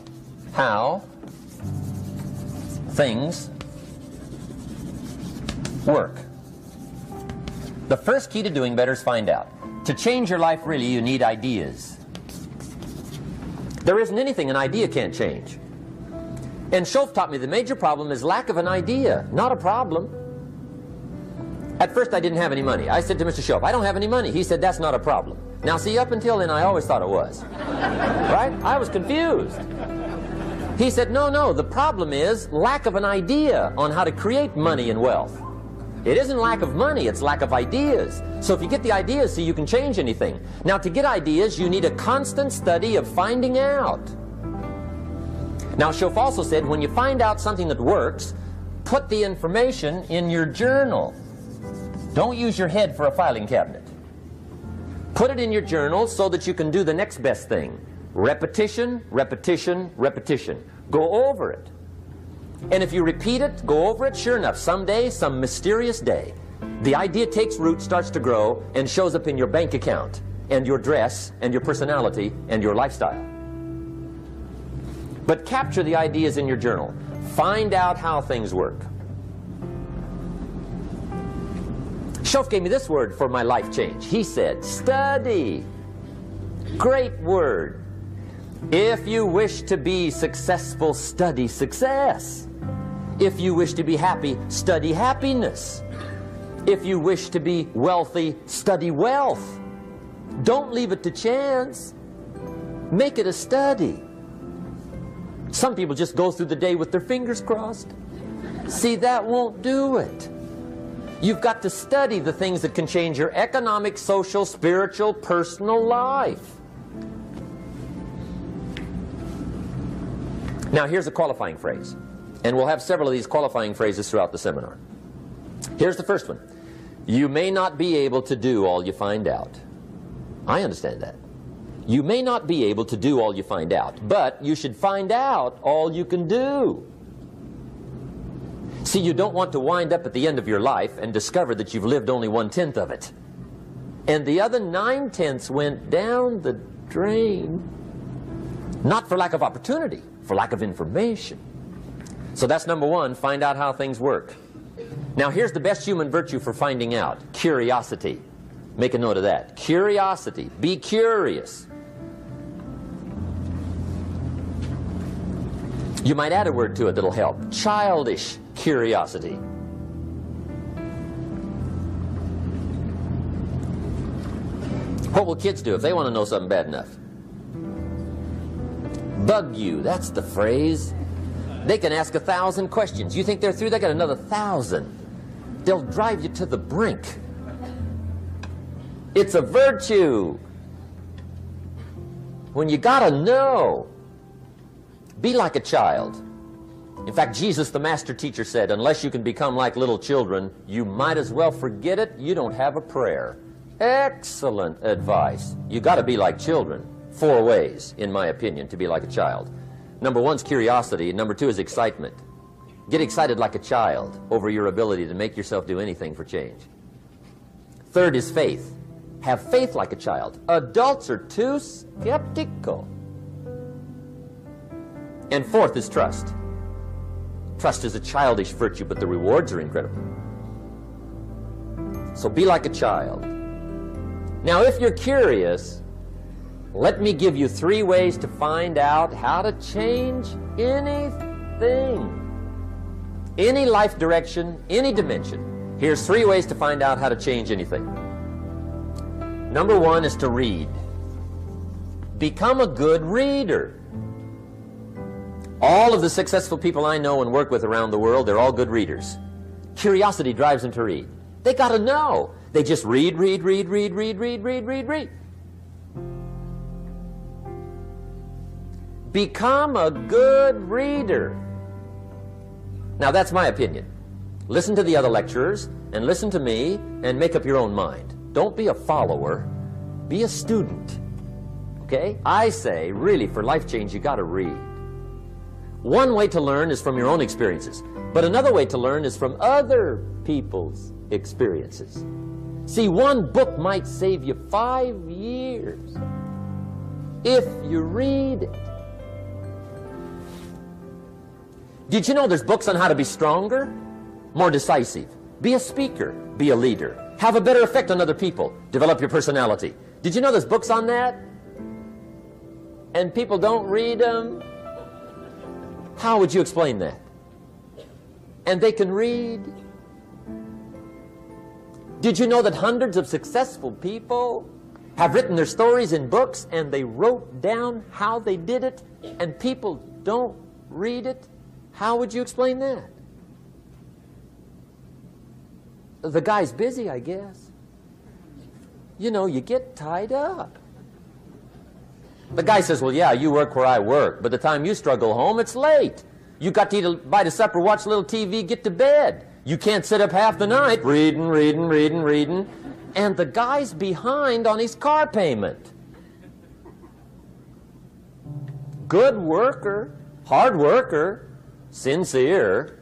Speaker 1: how things work. The first key to doing better is find out. To change your life, really, you need ideas. There isn't anything an idea can't change. And Schoaf taught me the major problem is lack of an idea, not a problem. At first I didn't have any money. I said to Mr. Schoaf, I don't have any money. He said, that's not a problem. Now see, up until then I always thought it was. Right? I was confused. He said, no, no, the problem is lack of an idea on how to create money and wealth. It isn't lack of money, it's lack of ideas. So if you get the ideas, see, you can change anything. Now to get ideas, you need a constant study of finding out. Now Schoaf also said, when you find out something that works, put the information in your journal. Don't use your head for a filing cabinet. Put it in your journal so that you can do the next best thing. Repetition, repetition, repetition. Go over it. And if you repeat it, go over it, sure enough, someday, some mysterious day, the idea takes root, starts to grow, and shows up in your bank account, and your dress, and your personality, and your lifestyle. But capture the ideas in your journal. Find out how things work. Schoaf gave me this word for my life change. He said, study. Great word. If you wish to be successful, study success. If you wish to be happy, study happiness. If you wish to be wealthy, study wealth. Don't leave it to chance. Make it a study. Some people just go through the day with their fingers crossed. See, that won't do it. You've got to study the things that can change your economic, social, spiritual, personal life. Now here's a qualifying phrase. And we'll have several of these qualifying phrases throughout the seminar. Here's the first one. You may not be able to do all you find out. I understand that. You may not be able to do all you find out, but you should find out all you can do. See, you don't want to wind up at the end of your life and discover that you've lived only 1/10 of it. And the other 9/10 went down the drain. Not for lack of opportunity, for lack of information. So that's number 1, find out how things work. Now here's the best human virtue for finding out, curiosity. Make a note of that. Curiosity. Be curious. You might add a word to it that'll help. Childish curiosity. What will kids do if they want to know something bad enough? Bug you, that's the phrase. They can ask 1,000 questions. You think they're through? They got another 1,000. They'll drive you to the brink. It's a virtue. when you gotta know. Be like a child. In fact, Jesus, the master teacher, said, unless you can become like little children, you might as well forget it. You don't have a prayer. Excellent advice. You got to be like children. 4 ways, in my opinion, to be like a child. Number 1 is curiosity. Number 2 is excitement. Get excited like a child over your ability to make yourself do anything for change. 3rd is faith. Have faith like a child. Adults are too skeptical. And 4th is trust. Trust is a childish virtue, but the rewards are incredible. So be like a child. Now, if you're curious, let me give you 3 ways to find out how to change anything. Any life direction, any dimension. Here's 3 ways to find out how to change anything. Number 1 is to read. Become a good reader. All of the successful people I know and work with around the world, they're all good readers. Curiosity drives them to read. They got to know. They just read. Become a good reader. Now, that's my opinion. Listen to the other lecturers and listen to me and make up your own mind. Don't be a follower. Be a student. Okay? I say, really, for life change, you got to read. One way to learn is from your own experiences, but another way to learn is from other people's experiences. See, one book might save you 5 years if you read it. Did you know there's books on how to be stronger, more decisive, be a speaker, be a leader, have a better effect on other people, develop your personality? Did you know there's books on that? And people don't read them? How would you explain that? And they can read. Did you know that hundreds of successful people have written their stories in books and they wrote down how they did it and people don't read it? How would you explain that? The guy's busy, I guess. You know, you get tied up. The guy says, well, yeah, you work where I work. By the time you struggle home, it's late. You got to eat a bite of supper, watch a little TV, get to bed. You can't sit up half the night reading. And the guy's behind on his car payment. Good worker, hard worker, sincere.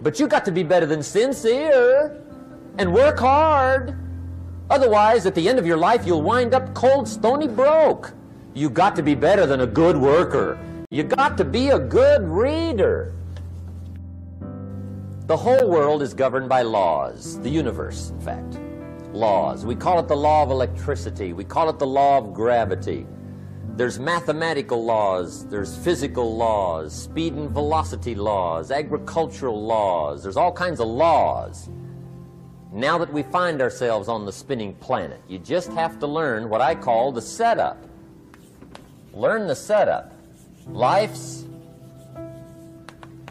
Speaker 1: But you got to be better than sincere and work hard. Otherwise, at the end of your life, you'll wind up cold, stony broke. You got to be better than a good worker. You got to be a good reader. The whole world is governed by laws. The universe, in fact. Laws. We call it the law of electricity. We call it the law of gravity. There's mathematical laws. There's physical laws. Speed and velocity laws. Agricultural laws. There's all kinds of laws. Now that we find ourselves on the spinning planet, you just have to learn what I call the setup. Learn the setup. Life's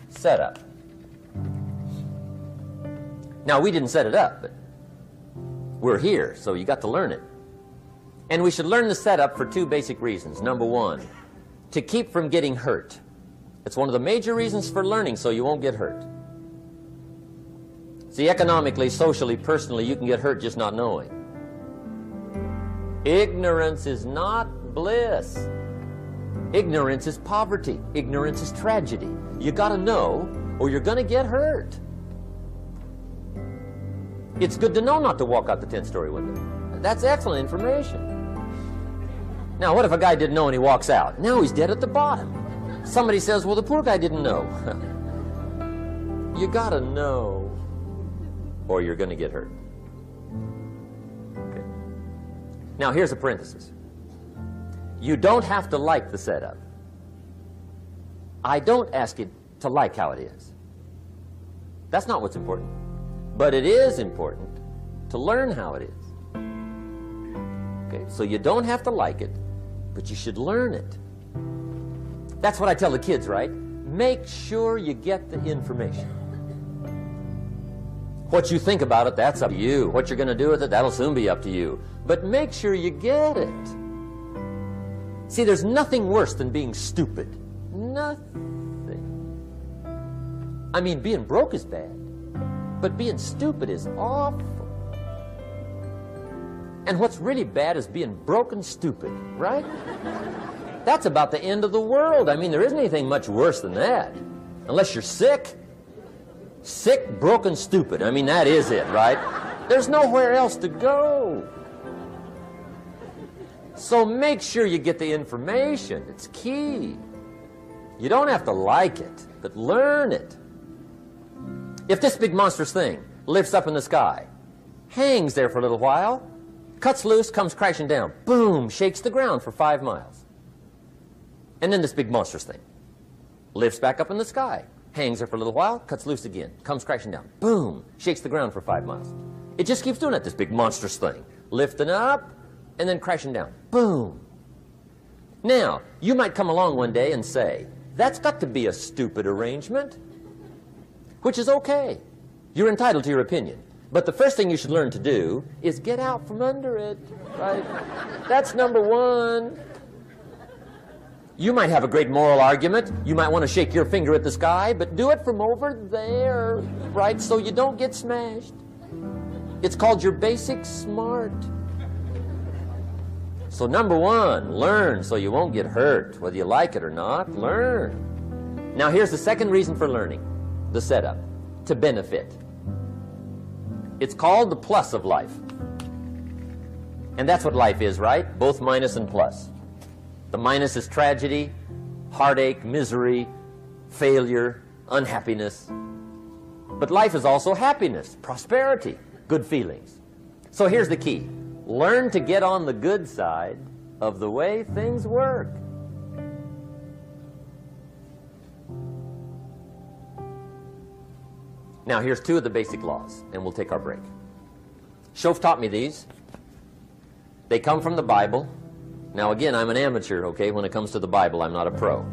Speaker 1: setup. Now, we didn't set it up, but we're here, so you got to learn it. And we should learn the setup for 2 basic reasons. Number 1, to keep from getting hurt. It's one of the major reasons for learning, so you won't get hurt. See, economically, socially, personally, you can get hurt just not knowing. Ignorance is not bliss. Ignorance is poverty. Ignorance is tragedy. You got to know, or you're going to get hurt. It's good to know not to walk out the 10th-story window. That's excellent information. Now, what if a guy didn't know and he walks out? Now he's dead at the bottom. Somebody says, well, the poor guy didn't know. You got to know, or you're going to get hurt. Okay. Now, here's a parenthesis. You don't have to like the setup. I don't ask you to like how it is. That's not what's important. But it is important to learn how it is. Okay, so you don't have to like it, but you should learn it. That's what I tell the kids, right? Make sure you get the information. What you think about it, that's up to you. What you're going to do with it, that'll soon be up to you. But make sure you get it. See, there's nothing worse than being stupid. Nothing. I mean, being broke is bad, but being stupid is awful. And what's really bad is being broke and stupid, right? That's about the end of the world. I mean, there isn't anything much worse than that. Unless you're sick. Sick, broken, stupid. I mean, that is it, right? There's nowhere else to go. So make sure you get the information. It's key. You don't have to like it, but learn it. If this big monstrous thing lifts up in the sky, hangs there for a little while, cuts loose, comes crashing down, boom, shakes the ground for 5 miles. And then this big monstrous thing lifts back up in the sky, hangs there for a little while, cuts loose again, comes crashing down, boom, shakes the ground for 5 miles. It just keeps doing it, this big monstrous thing, lifting up and then crashing down, boom. Now, you might come along one day and say, that's got to be a stupid arrangement, which is okay. You're entitled to your opinion. But the first thing you should learn to do is get out from under it, right? That's number one. You might have a great moral argument. You might want to shake your finger at the sky, but do it from over there, right, so you don't get smashed. It's called your basic smart. So number one, learn so you won't get hurt. Whether you like it or not, learn. Now here's the second reason for learning, the setup, to benefit. It's called the plus of life. And that's what life is, right? Both minus and plus. The minus is tragedy, heartache, misery, failure, unhappiness. But life is also happiness, prosperity, good feelings. So here's the key. Learn to get on the good side of the way things work. Now here's 2 of the basic laws, and we'll take our break. Shof taught me these. They come from the Bible. Now again, I'm an amateur, okay? When it comes to the Bible, I'm not a pro.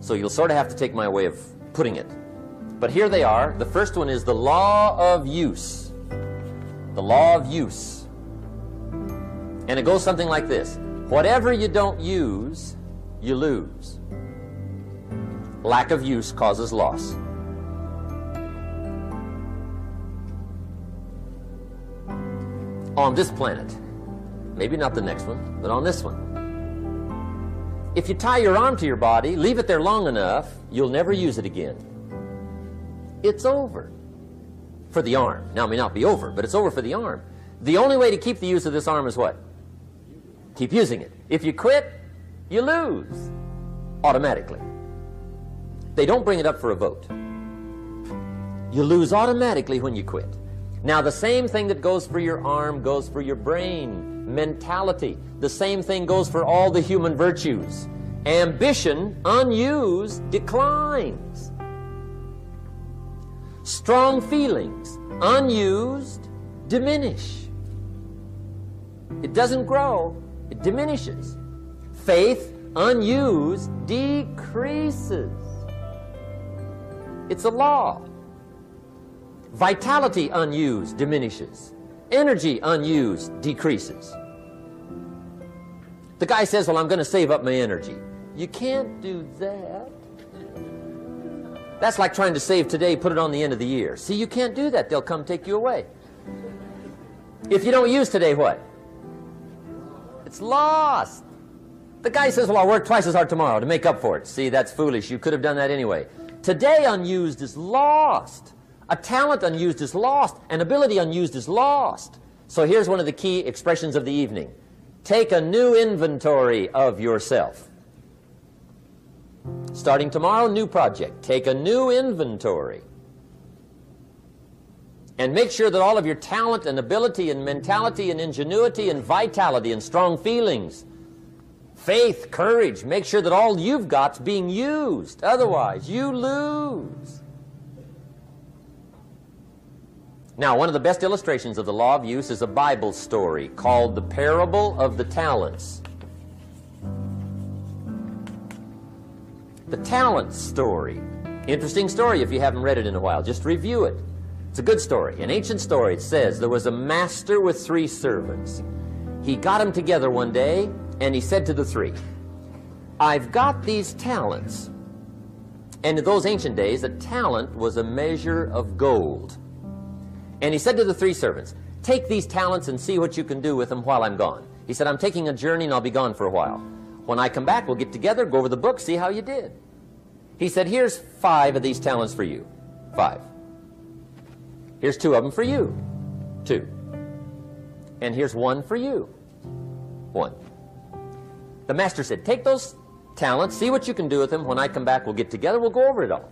Speaker 1: So you'll sort of have to take my way of putting it. But here they are. The first one is the law of use. The law of use. And it goes something like this. Whatever you don't use, you lose. Lack of use causes loss. On this planet, maybe not the next one, but on this one, if you tie your arm to your body, leave it there long enough, you'll never use it again. It's over for the arm. Now, it may not be over, but it's over for the arm. The only way to keep the use of this arm is what? Keep using it. If you quit, you lose automatically. They don't bring it up for a vote. You lose automatically when you quit. Now, the same thing that goes for your arm goes for your brain, mentality. The same thing goes for all the human virtues. Ambition, unused, declines. Strong feelings, unused, diminish. It doesn't grow, it diminishes. Faith, unused, decreases. It's a law. Vitality, unused, diminishes. Energy, unused, decreases. The guy says, well, I'm going to save up my energy. You can't do that. That's like trying to save today, put it on the end of the year. See, you can't do that. They'll come take you away. If you don't use today, what? It's lost. The guy says, well, I'll work twice as hard tomorrow to make up for it. See, that's foolish. You could have done that anyway. Today, unused is lost. A talent unused is lost. An ability unused is lost. So here's one of the key expressions of the evening. Take a new inventory of yourself. Starting tomorrow, new project. Take a new inventory. And make sure that all of your talent and ability and mentality and ingenuity and vitality and strong feelings, faith, courage, make sure that all you've got's being used. Otherwise, you lose. Now, one of the best illustrations of the law of use is a Bible story called the Parable of the Talents. The talent story. Interesting story if you haven't read it in a while. Just review it. It's a good story. An ancient story. It says there was a master with 3 servants. He got them together one day and he said to the 3, I've got these talents. And in those ancient days, a talent was a measure of gold. And he said to the 3 servants, take these talents and see what you can do with them while I'm gone. He said, I'm taking a journey and I'll be gone for a while. When I come back, we'll get together, go over the book, see how you did. He said, here's 5 of these talents for you. 5. Here's 2 of them for you. 2. And here's 1 for you. 1. The master said, take those talents, see what you can do with them. When I come back, we'll get together, we'll go over it all.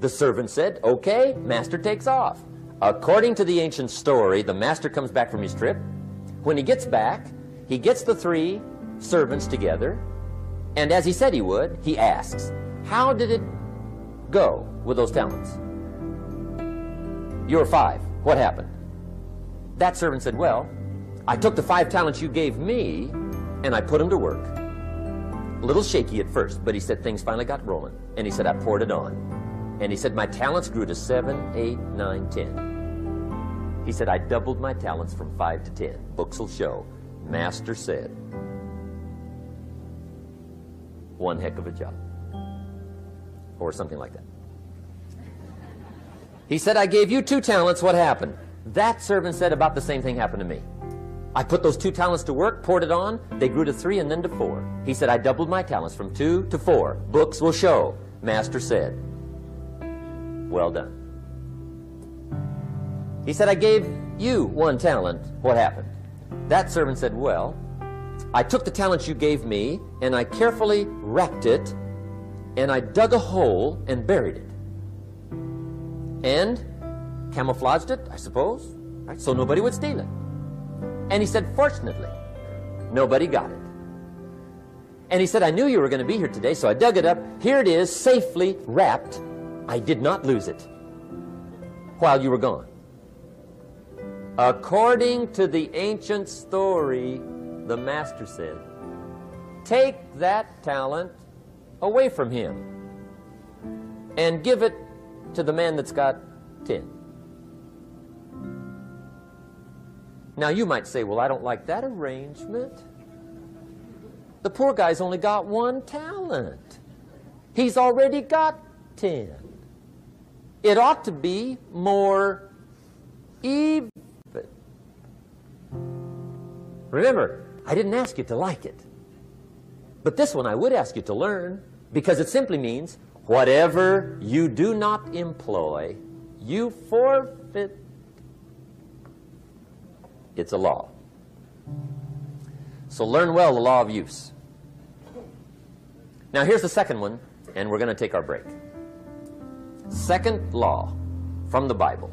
Speaker 1: The servant said, okay, master takes off. According to the ancient story, the master comes back from his trip. When he gets back, he gets the 3 servants together, and as he said he would, he asks, how did it go with those talents? You were 5. What happened? That servant said, well, I took the 5 talents you gave me, and I put them to work. A little shaky at first, but he said things finally got rolling. And he said, I poured it on. And he said, my talents grew to 7, 8, 9, 10. He said, I doubled my talents from 5 to 10. Books will show. Master said, one heck of a job. Or something like that. He said, I gave you 2 talents. What happened? That servant said about the same thing happened to me. I put those 2 talents to work, poured it on. They grew to 3 and then to 4. He said, I doubled my talents from 2 to 4. Books will show. Master said, well done. He said, I gave you 1 talent. What happened? That servant said, well, I took the talents you gave me, and I carefully wrapped it, and I dug a hole and buried it. And camouflaged it, I suppose, right, so nobody would steal it. And he said, fortunately, nobody got it. And he said, I knew you were going to be here today, so I dug it up. Here it is, safely wrapped. I did not lose it while you were gone. According to the ancient story, the master said, take that talent away from him and give it to the man that's got 10. Now you might say, well, I don't like that arrangement. The poor guy's only got 1 talent. He's already got 10. It ought to be more even. Remember, I didn't ask you to like it. But this one I would ask you to learn, because it simply means whatever you do not employ, you forfeit. It's a law. So learn well the law of use. Now here's the second one, and we're going to take our break. Second law from the Bible.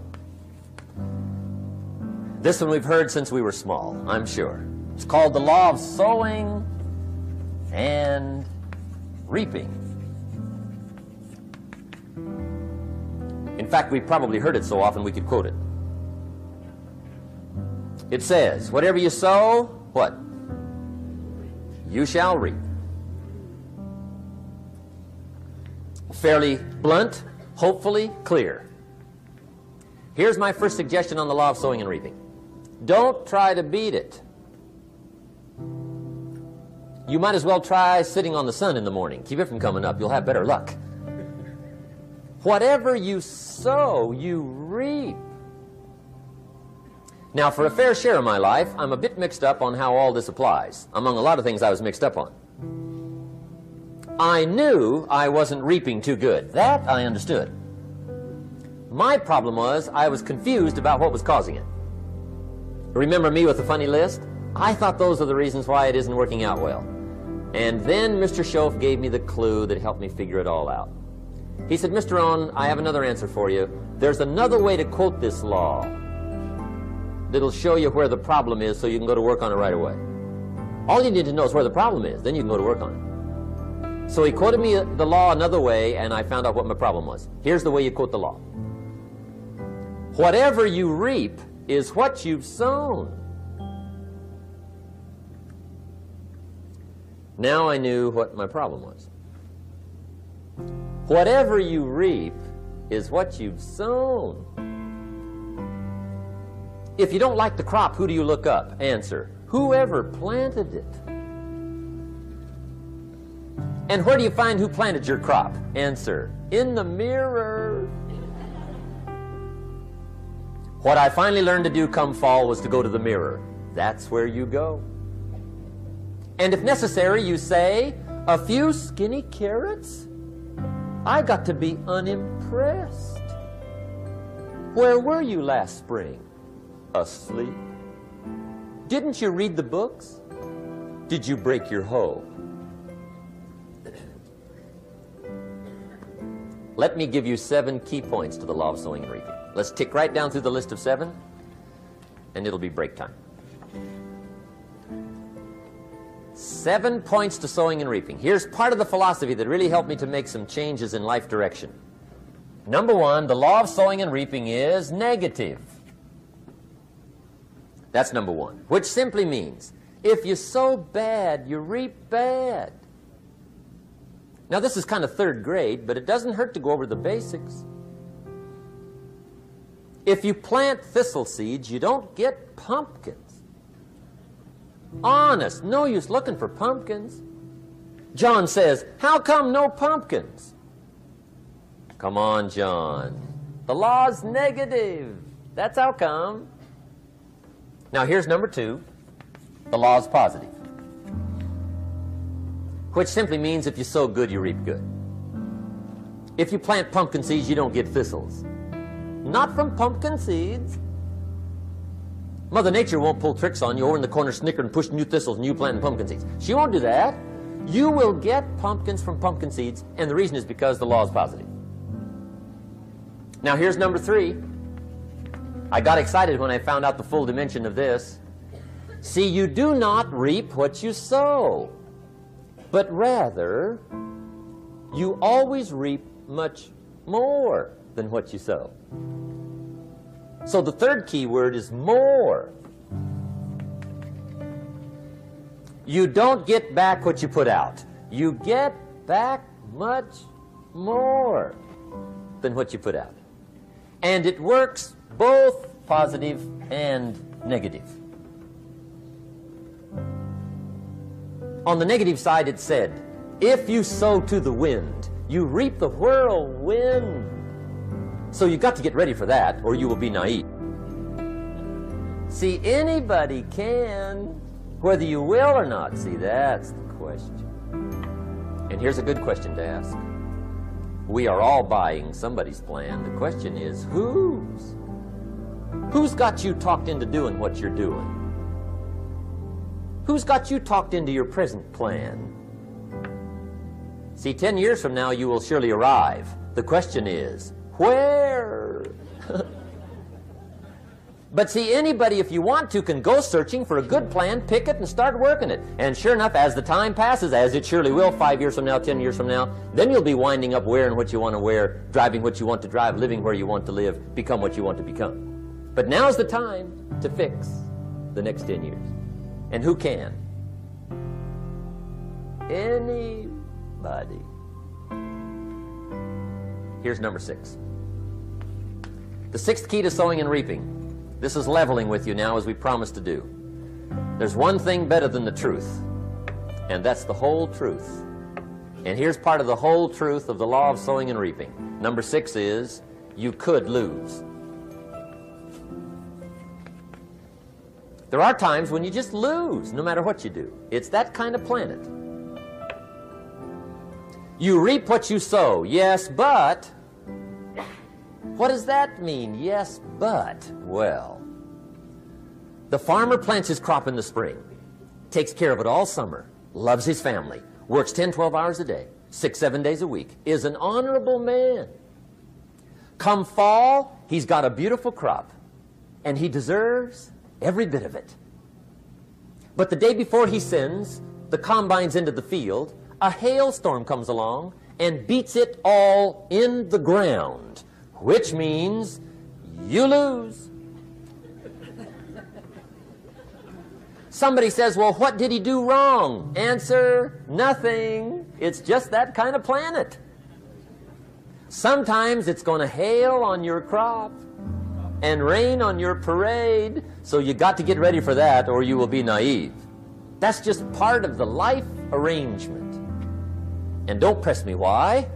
Speaker 1: This one we've heard since we were small, I'm sure. It's called the law of sowing and reaping. In fact, we've probably heard it so often we could quote it. It says, whatever you sow, what? You shall reap. Fairly blunt, hopefully clear. Here's my first suggestion on the law of sowing and reaping. Don't try to beat it. You might as well try sitting on the sun in the morning. Keep it from coming up. You'll have better luck. Whatever you sow, you reap. Now, for a fair share of my life, I'm a bit mixed up on how all this applies. Among a lot of things I was mixed up on. I knew I wasn't reaping too good. That I understood. My problem was I was confused about what was causing it. Remember me with the funny list? I thought those are the reasons why it isn't working out well. And then Mr. Schoaf gave me the clue that helped me figure it all out. He said, Mr. Rohn, I have another answer for you. There's another way to quote this law that'll show you where the problem is so you can go to work on it right away. All you need to know is where the problem is, then you can go to work on it. So he quoted me the law another way, and I found out what my problem was. Here's the way you quote the law. Whatever you reap is what you've sown. Now I knew what my problem was. Whatever you reap is what you've sown. If you don't like the crop, who do you look up? Answer, whoever planted it. And where do you find who planted your crop? Answer, in the mirror. What I finally learned to do come fall was to go to the mirror. That's where you go. And if necessary, you say, a few skinny carrots? I got to be unimpressed. Where were you last spring? Asleep. Didn't you read the books? Did you break your hoe? Let me give you 7 key points to the law of sowing and reaping. Let's tick right down through the list of 7, and it'll be break time. 7 points to sowing and reaping. Here's part of the philosophy that really helped me to make some changes in life direction. Number 1, the law of sowing and reaping is negative. That's number 1, which simply means if you sow bad, you reap bad. Now, this is kind of 3rd grade, but it doesn't hurt to go over the basics. If you plant thistle seeds, you don't get pumpkins. Honest, no use looking for pumpkins. John says, how come no pumpkins? Come on, John. The law's negative. That's how come. Now, here's number 2. The law's positive, which simply means if you sow good, you reap good. If you plant pumpkin seeds, you don't get thistles. Not from pumpkin seeds. Mother Nature won't pull tricks on you over in the corner snickering and pushing you thistles and you planting pumpkin seeds. She won't do that. You will get pumpkins from pumpkin seeds, and the reason is because the law is positive. Now, here's number 3. I got excited when I found out the full dimension of this. See, you do not reap what you sow, but rather you always reap much more than what you sow. So the 3rd key word is more. You don't get back what you put out. You get back much more than what you put out. And it works both positive and negative. On the negative side, it said, if you sow to the wind, you reap the whirlwind. So you've got to get ready for that, or you will be naive. See, anybody can, whether you will or not. See, that's the question. And here's a good question to ask. We are all buying somebody's plan. The question is, whose? Who's got you talked into doing what you're doing? Who's got you talked into your present plan? See, 10 years from now, you will surely arrive. The question is, where? But see, anybody, if you want to, can go searching for a good plan, pick it, and start working it. And sure enough, as the time passes, as it surely will 5 years from now, 10 years from now, then you'll be winding up wearing what you want to wear, driving what you want to drive, living where you want to live, become what you want to become. But now's the time to fix the next 10 years. And who can? Anybody. Here's number 6. The 6th key to sowing and reaping. This is leveling with you now, as we promised to do. There's one thing better than the truth, and that's the whole truth. And here's part of the whole truth of the law of sowing and reaping. Number 6 is, you could lose. There are times when you just lose, no matter what you do. It's that kind of planet. You reap what you sow, yes, but... What does that mean, yes, but? Well, the farmer plants his crop in the spring, takes care of it all summer, loves his family, works 10, 12 hours a day, 6, 7 days a week, is an honorable man. Come fall, he's got a beautiful crop, and he deserves every bit of it. But the day before he sends the combines into the field, a hailstorm comes along and beats it all in the ground, which means you lose. Somebody says, well, what did he do wrong? Answer, nothing. It's just that kind of planet. Sometimes it's going to hail on your crop and rain on your parade, so you got to get ready for that or you will be naive. That's just part of the life arrangement. And don't press me why.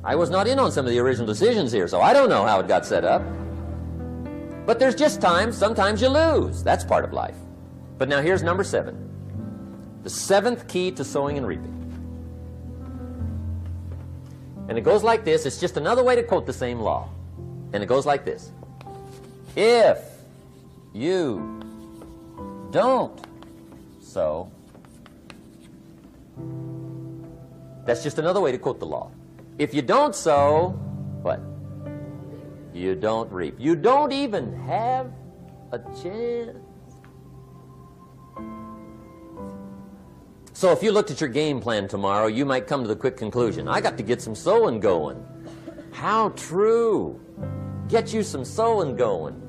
Speaker 1: I was not in on some of the original decisions here, so I don't know how it got set up. But there's just times, sometimes you lose. That's part of life. But now here's number 7. The 7th key to sowing and reaping. And it goes like this. It's just another way to quote the same law. And it goes like this. If you don't sow, that's just another way to quote the law. If you don't sow, what? You don't reap. You don't even have a chance. So if you looked at your game plan tomorrow, you might come to the quick conclusion, I got to get some sowing going. How true. Get you some sowing going.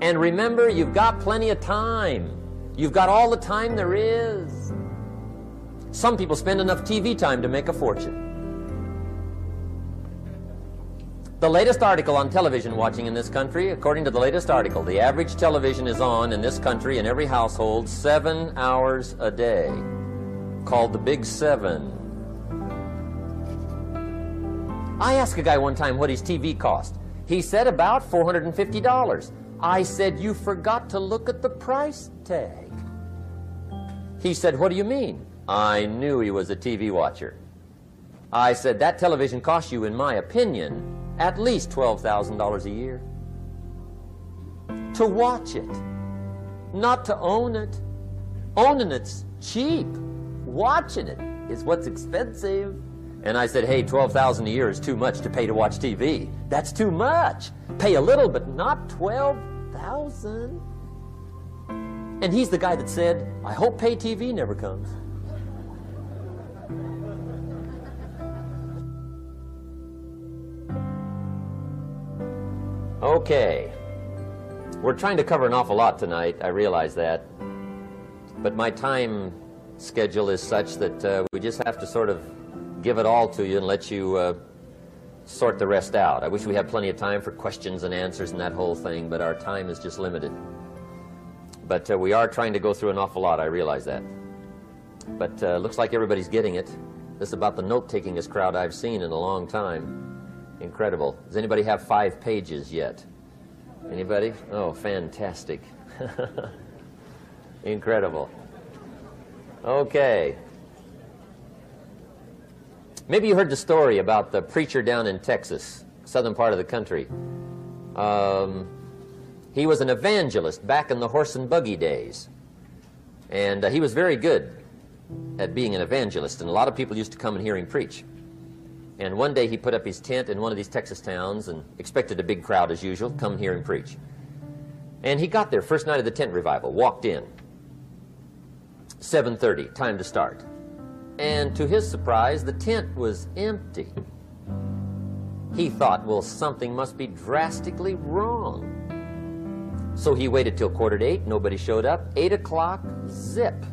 Speaker 1: And remember, you've got plenty of time. You've got all the time there is. Some people spend enough TV time to make a fortune. The latest article on television watching in this country, according to the latest article, the average television is on in this country in every household 7 hours a day, called the Big 7. I asked a guy one time what his TV cost. He said about $450. I said, you forgot to look at the price tag. He said, what do you mean? I knew he was a TV watcher. I said, that television costs you, in my opinion, at least $12,000 a year. To watch it, not to own it. Owning it's cheap. Watching it is what's expensive. And I said, hey, $12,000 a year is too much to pay to watch TV. That's too much. Pay a little, but not $12,000. And he's the guy that said, I hope pay TV never comes. Okay, we're trying to cover an awful lot tonight, I realize that, but my time schedule is such that we just have to sort of give it all to you and let you sort the rest out. I wish we had plenty of time for questions and answers and that whole thing, but our time is just limited. But we are trying to go through an awful lot, I realize that. But looks like everybody's getting it. This is about the note-takingest crowd I've seen in a long time. Incredible. Does anybody have 5 pages yet? Anybody? Oh, fantastic. Incredible. Okay. Maybe you heard the story about the preacher down in Texas, southern part of the country. He was an evangelist back in the horse and buggy days. And he was very good at being an evangelist, and a lot of people used to come and hear him preach. And one day he put up his tent in one of these Texas towns and expected a big crowd as usual, come hear him preach. And he got there, first night of the tent revival, walked in. 7:30, time to start. And to his surprise, the tent was empty. He thought, well, something must be drastically wrong. So he waited till 7:45, nobody showed up. 8 o'clock, zip.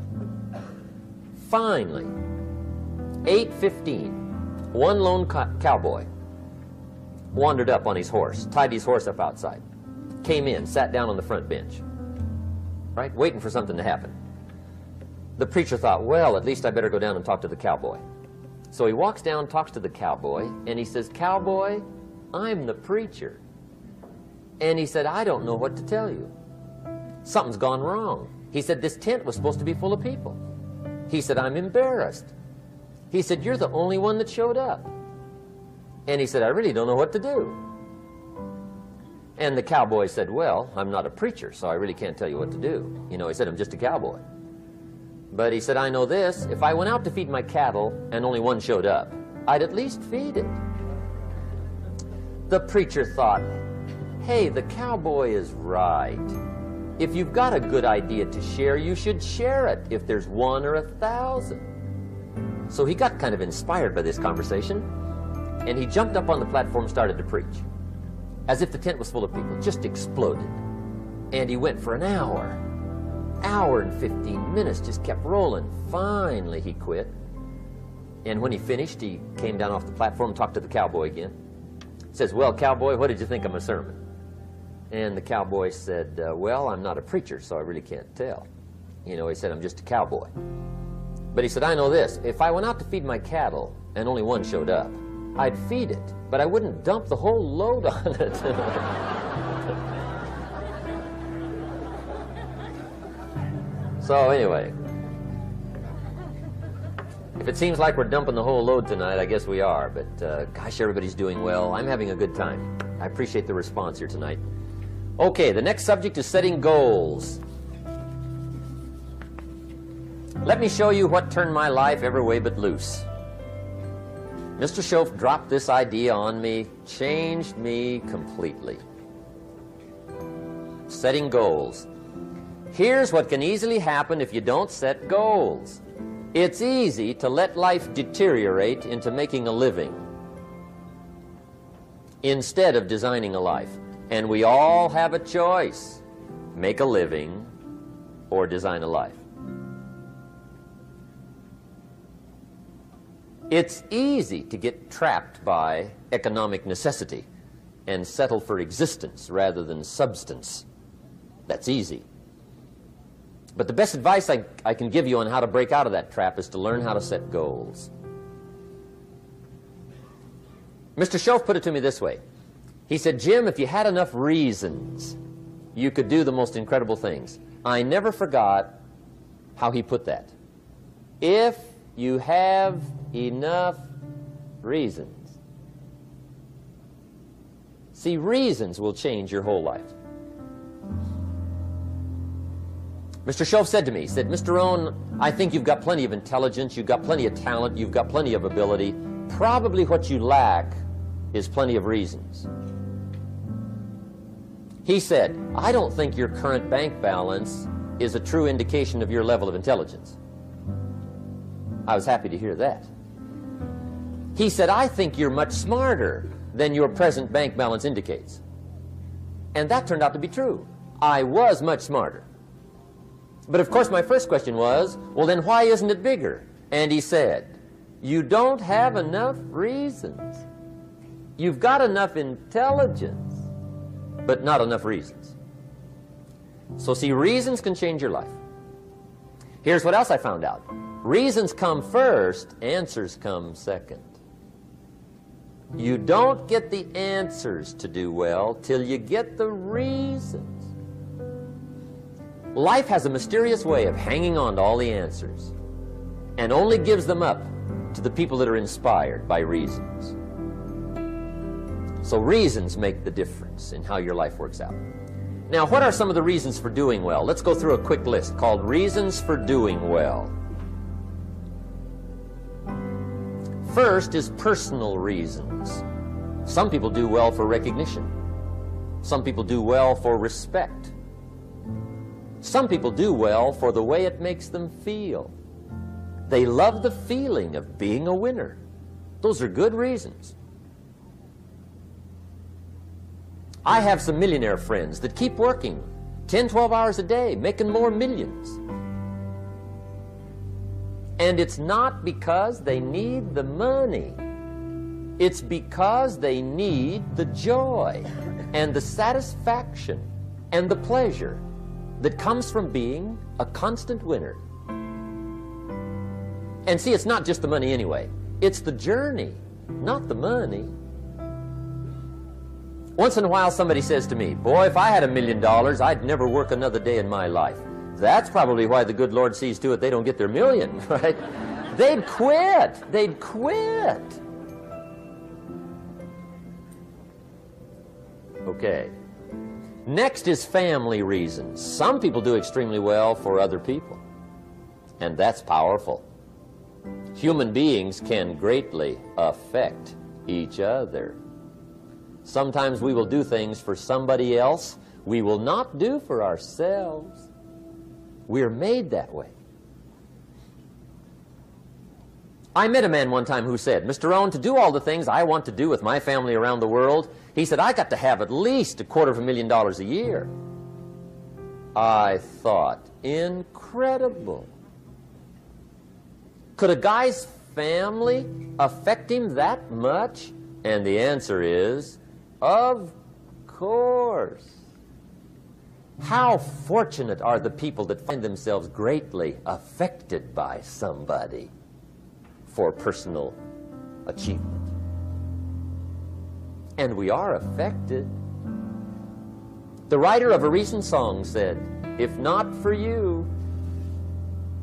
Speaker 1: Finally, 8:15. One lone cowboy wandered up on his horse, tied his horse up outside, came in, sat down on the front bench, right, waiting for something to happen. The preacher thought, well, at least I better go down and talk to the cowboy. So he walks down, talks to the cowboy, and he says, cowboy, I'm the preacher. And he said, I don't know what to tell you. Something's gone wrong. He said, this tent was supposed to be full of people. He said, I'm embarrassed. He said, you're the only one that showed up. And he said, I really don't know what to do. And the cowboy said, well, I'm not a preacher, so I really can't tell you what to do. You know, he said, I'm just a cowboy. But he said, I know this, if I went out to feed my cattle and only one showed up, I'd at least feed it. The preacher thought, hey, the cowboy is right. If you've got a good idea to share, you should share it, if there's 1 or 1,000. So he got kind of inspired by this conversation, and he jumped up on the platform and started to preach, as if the tent was full of people, just exploded. And he went for an hour and 15 minutes, just kept rolling. Finally, he quit. And when he finished, he came down off the platform and talked to the cowboy again. Says, well, cowboy, what did you think of my sermon? And the cowboy said, well, I'm not a preacher, so I really can't tell. You know, he said, I'm just a cowboy. But he said, I know this. If I went out to feed my cattle and only one showed up, I'd feed it, but I wouldn't dump the whole load on it. So anyway, if it seems like we're dumping the whole load tonight, I guess we are. But gosh, everybody's doing well. I'm having a good time. I appreciate the response here tonight. Okay, the next subject is setting goals. Let me show you what turned my life every way but loose. Mr. Schoaf dropped this idea on me, changed me completely. Setting goals. Here's what can easily happen if you don't set goals. It's easy to let life deteriorate into making a living instead of designing a life. And we all have a choice. Make a living or design a life. It's easy to get trapped by economic necessity and settle for existence rather than substance. That's easy. But the best advice I can give you on how to break out of that trap is to learn how to set goals. Mr. Schoaf put it to me this way. He said, Jim, if you had enough reasons, you could do the most incredible things. I never forgot how he put that. If you have enough reasons. See, reasons will change your whole life. Mr. Schoaf said to me, he said, Mr. Rohn, I think you've got plenty of intelligence, you've got plenty of talent, you've got plenty of ability. Probably what you lack is plenty of reasons. He said, I don't think your current bank balance is a true indication of your level of intelligence. I was happy to hear that. He said, I think you're much smarter than your present bank balance indicates. And that turned out to be true. I was much smarter. But of course my first question was, well then why isn't it bigger? And he said, you don't have enough reasons. You've got enough intelligence, but not enough reasons. So see, reasons can change your life. Here's what else I found out. Reasons come first, answers come second. You don't get the answers to do well till you get the reasons. Life has a mysterious way of hanging on to all the answers and only gives them up to the people that are inspired by reasons. So reasons make the difference in how your life works out. Now, what are some of the reasons for doing well? Let's go through a quick list called Reasons for Doing Well. First is personal reasons. Some people do well for recognition. Some people do well for respect. Some people do well for the way it makes them feel. They love the feeling of being a winner. Those are good reasons. I have some millionaire friends that keep working 10, 12 hours a day, making more millions. And it's not because they need the money. It's because they need the joy and the satisfaction and the pleasure that comes from being a constant winner. And see, it's not just the money anyway. It's the journey, not the money. Once in a while somebody says to me, boy, if I had $1 million, I'd never work another day in my life. That's probably why the good Lord sees to it they don't get their million, right? They'd quit. They'd quit. Okay. Next is family reasons. Some people do extremely well for other people, and that's powerful. Human beings can greatly affect each other. Sometimes we will do things for somebody else we will not do for ourselves. We're made that way. I met a man one time who said, Mr. Rohn, to do all the things I want to do with my family around the world, he said, I got to have at least $250,000 a year. I thought, incredible. Could a guy's family affect him that much? And the answer is, of course. How fortunate are the people that find themselves greatly affected by somebody for personal achievement. And we are affected. The writer of a recent song said, "If not for you,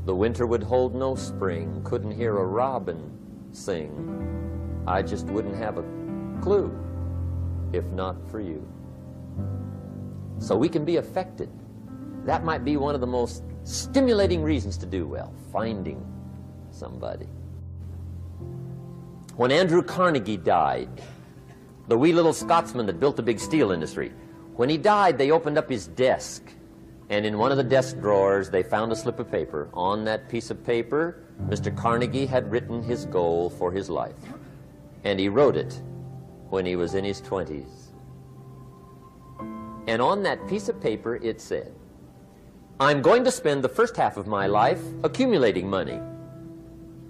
Speaker 1: the winter would hold no spring, couldn't hear a robin sing. I just wouldn't have a clue if not for you." So we can be affected. That might be one of the most stimulating reasons to do well, finding somebody. When Andrew Carnegie died, the wee little Scotsman that built the big steel industry, when he died, they opened up his desk, and in one of the desk drawers, they found a slip of paper. On that piece of paper, Mr. Carnegie had written his goal for his life, and he wrote it when he was in his 20s. And on that piece of paper, it said, "I'm going to spend the first half of my life accumulating money.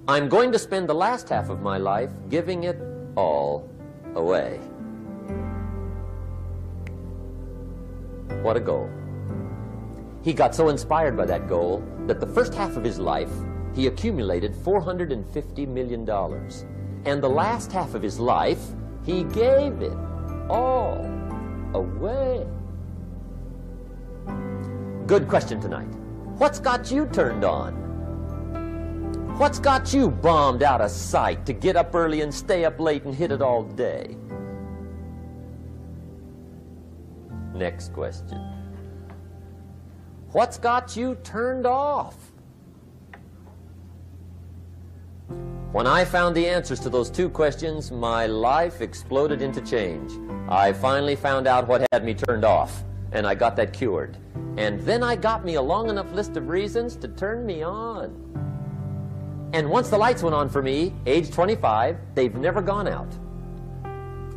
Speaker 1: I'm going to spend the last half of my life giving it all away." What a goal. He got so inspired by that goal that the first half of his life, he accumulated $450 million. And the last half of his life, he gave it all away. Good question tonight. What's got you turned on? What's got you bombed out of sight to get up early and stay up late and hit it all day? Next question. What's got you turned off? When I found the answers to those two questions, my life exploded into change. I finally found out what had me turned off, and I got that cured. And then I got me a long enough list of reasons to turn me on. And once the lights went on for me, age 25, they've never gone out.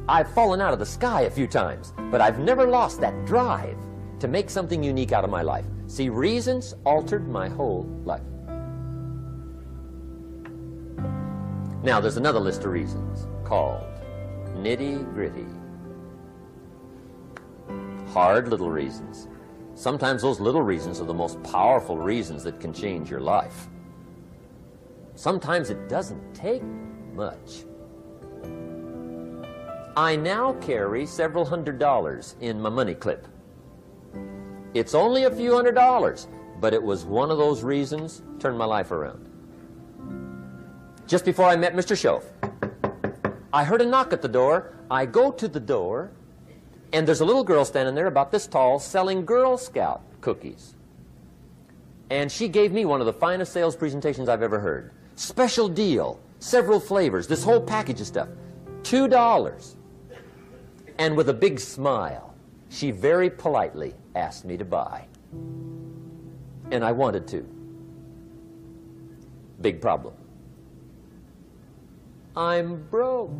Speaker 1: I've fallen out of the sky a few times, but I've never lost that drive to make something unique out of my life. See, reasons altered my whole life. Now, there's another list of reasons called nitty-gritty. Hard little reasons. Sometimes those little reasons are the most powerful reasons that can change your life. Sometimes it doesn't take much. I now carry several $100s in my money clip. It's only a few $100s, but it was one of those reasons turned my life around. Just before I met Mr. Schoaf, I heard a knock at the door. I go to the door, and there's a little girl standing there about this tall selling Girl Scout cookies. And she gave me one of the finest sales presentations I've ever heard. Special deal, several flavors, this whole package of stuff, $2. And with a big smile, she very politely asked me to buy. And I wanted to. Big problem. I'm broke.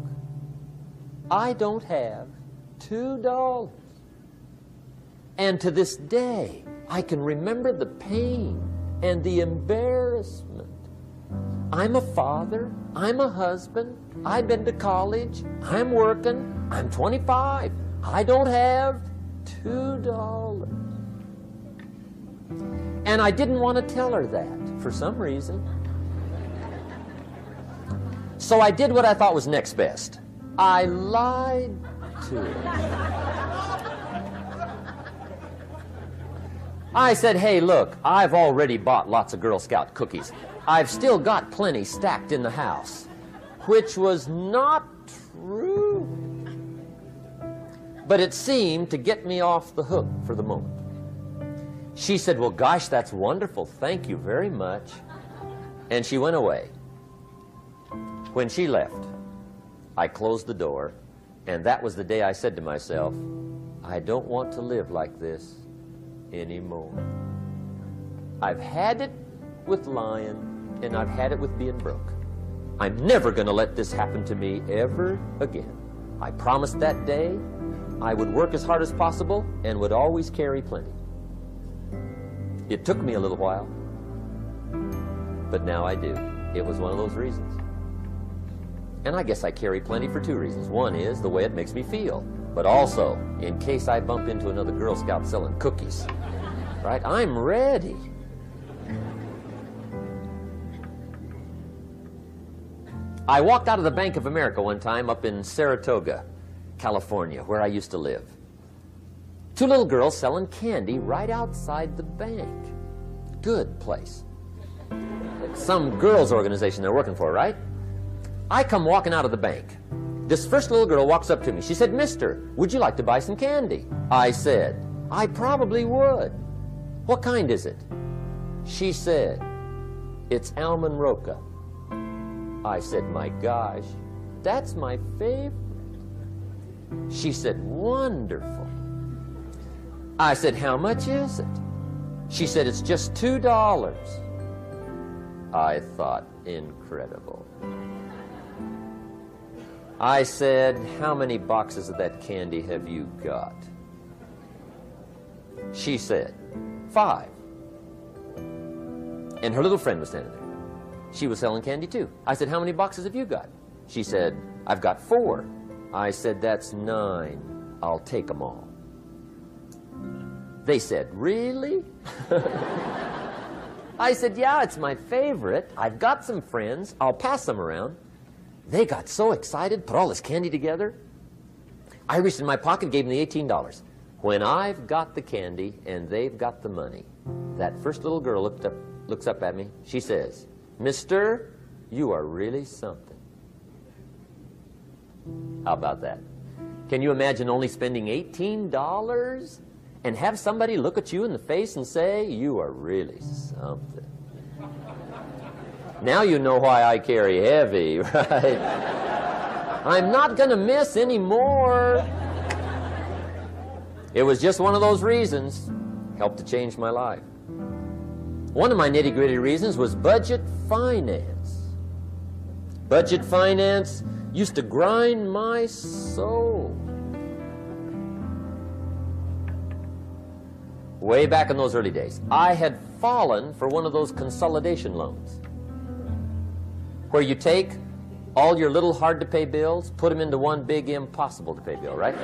Speaker 1: I don't have $2. And to this day, I can remember the pain and the embarrassment. I'm a father. I'm a husband. I've been to college. I'm working. I'm 25. I don't have $2. And I didn't want to tell her that for some reason. So I did what I thought was next best. I lied to her. I said, "Hey, look, I've already bought lots of Girl Scout cookies. I've still got plenty stacked in the house," which was not true. But it seemed to get me off the hook for the moment. She said, "Well, gosh, that's wonderful. Thank you very much." And she went away. When she left, I closed the door, and that was the day I said to myself, I don't want to live like this anymore. I've had it with lying, and I've had it with being broke. I'm never going to let this happen to me ever again. I promised that day I would work as hard as possible and would always carry plenty. It took me a little while, but now I do. It was one of those reasons. And I guess I carry plenty for two reasons. One is the way it makes me feel, but also in case I bump into another Girl Scout selling cookies. Right? I'm ready. I walked out of the Bank of America one time up in Saratoga, California, where I used to live. Two little girls selling candy right outside the bank. Good place. Some girls' organization they're working for, right? I come walking out of the bank. This first little girl walks up to me. She said, "Mister, would you like to buy some candy?" I said, "I probably would." "What kind is it?" She said, "It's almond roca." I said, "My gosh, that's my favorite." She said, "Wonderful." I said, "How much is it?" She said, "It's just $2. I thought, incredible. I said, "How many boxes of that candy have you got?" She said, 5. And her little friend was standing there. She was selling candy too. I said, "How many boxes have you got?" She said, "I've got 4. I said, "That's 9. I'll take them all." They said, "Really?" I said, "Yeah, it's my favorite. I've got some friends. I'll pass them around." They got so excited, put all this candy together. I reached in my pocket, gave them the $18. When I've got the candy and they've got the money, that first little girl looks up at me. She says, "Mister, you are really something." How about that? Can you imagine only spending $18 and have somebody look at you in the face and say, "You are really something"? Now you know why I carry heavy, right? I'm not going to miss anymore. It was just one of those reasons. Helped to change my life. One of my nitty-gritty reasons was budget finance. Budget finance used to grind my soul. Way back in those early days, I had fallen for one of those consolidation loans, where you take all your little hard-to-pay bills, put them into one big impossible-to-pay bill, right?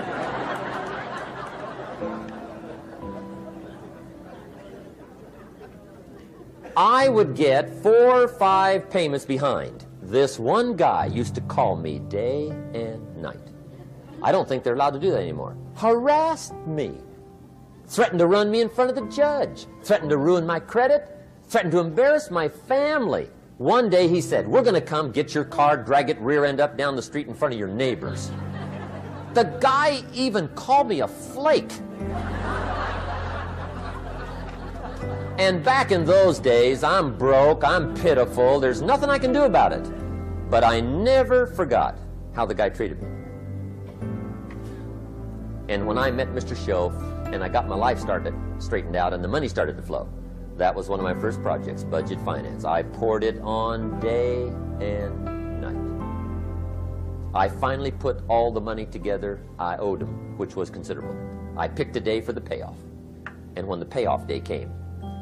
Speaker 1: I would get 4 or 5 payments behind. This one guy used to call me day and night. I don't think they're allowed to do that anymore. Harassed me. Threatened to run me in front of the judge. Threatened to ruin my credit. Threatened to embarrass my family. One day he said, "We're going to come get your car, drag it rear end up down the street in front of your neighbors." The guy even called me a flake. And back in those days, I'm broke, I'm pitiful, there's nothing I can do about it. But I never forgot how the guy treated me. And when I met Mr. Shoaf and I got my life straightened out and the money started to flow, that was one of my first projects, budget finance. I poured it on day and night. I finally put all the money together I owed him, which was considerable. I picked a day for the payoff. And when the payoff day came,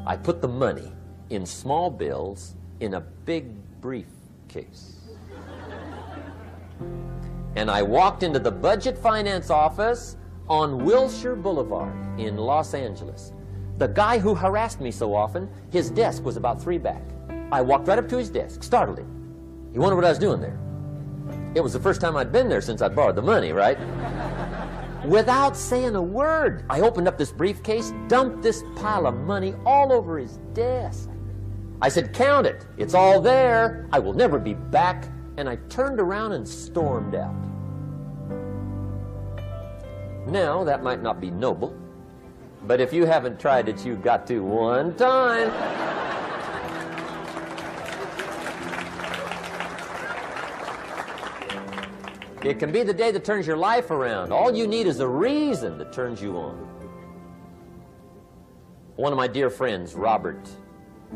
Speaker 1: I put the money in small bills in a big briefcase. And I walked into the budget finance office on Wilshire Boulevard in Los Angeles. The guy who harassed me so often, his desk was about 3 back. I walked right up to his desk, startled him. He wondered what I was doing there. It was the first time I'd been there since I'd borrowed the money, right? Without saying a word, I opened up this briefcase, dumped this pile of money all over his desk. I said, "Count it. It's all there. I will never be back." And I turned around and stormed out. Now, that might not be noble, but if you haven't tried it, you've got to one time. It can be the day that turns your life around. All you need is a reason that turns you on. One of my dear friends, Robert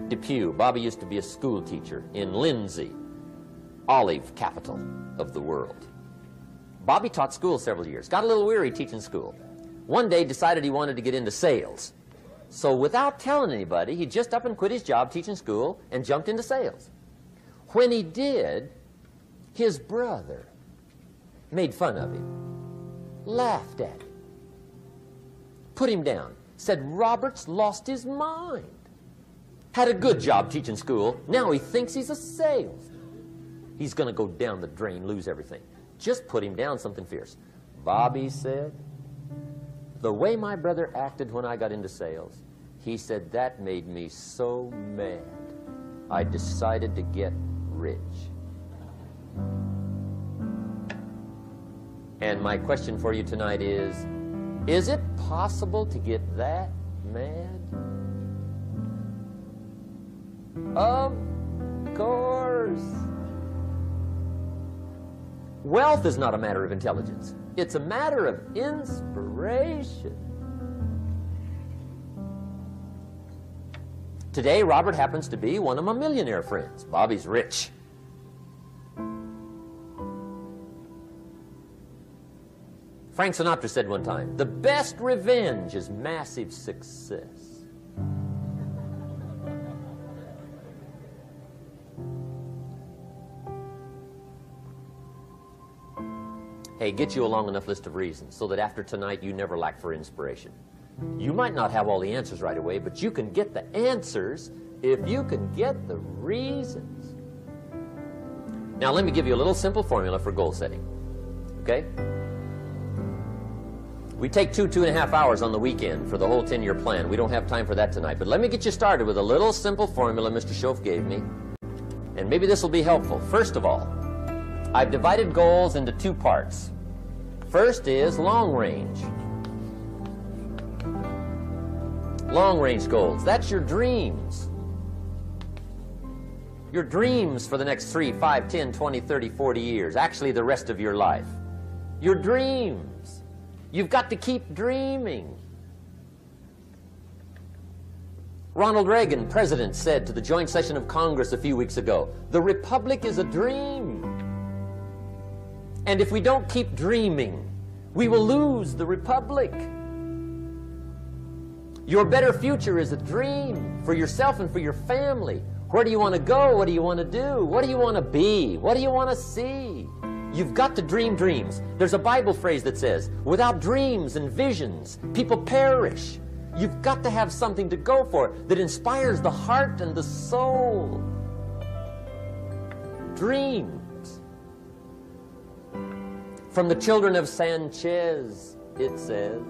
Speaker 1: Depew, Bobby used to be a school teacher in Lindsay, olive capital of the world. Bobby taught school several years, got a little weary teaching school. One day decided he wanted to get into sales. So without telling anybody, he just up and quit his job teaching school and jumped into sales. When he did, His brother made fun of him, laughed at him, put him down, said Robert's lost his mind. Had a good job teaching school. Now he thinks he's a salesman. He's going to go down the drain, lose everything. Just put him down something fierce. Bobby said, the way my brother acted when I got into sales, he said that made me so mad. I decided to get rich. And my question for you tonight is it possible to get that mad? Of course. Wealth is not a matter of intelligence. It's a matter of inspiration. Today, Robert happens to be one of my millionaire friends. Bobby's rich. Frank Sinatra said one time, the best revenge is massive success. Hey, get you a long enough list of reasons so that after tonight you never lack for inspiration. You might not have all the answers right away, but you can get the answers if you can get the reasons. Now let me give you a little simple formula for goal setting. Okay? We take 2.5 hours on the weekend for the whole 10-year plan. We don't have time for that tonight, but let me get you started with a little simple formula Mr. Schoaf gave me, and maybe this will be helpful. First of all, I've divided goals into 2 parts. First is long range. Long range goals. That's your dreams. Your dreams for the next 3, 5, 10, 20, 30, 40 years. Actually, the rest of your life. Your dreams. You've got to keep dreaming. Ronald Reagan, president, said to the joint session of Congress a few weeks ago, the Republic is a dream. And if we don't keep dreaming, we will lose the Republic. Your better future is a dream for yourself and for your family. Where do you want to go? What do you want to do? What do you want to be? What do you want to see? You've got to dream dreams. There's a Bible phrase that says, without dreams and visions, people perish. You've got to have something to go for that inspires the heart and the soul. Dreams. From the children of Sanchez, it says,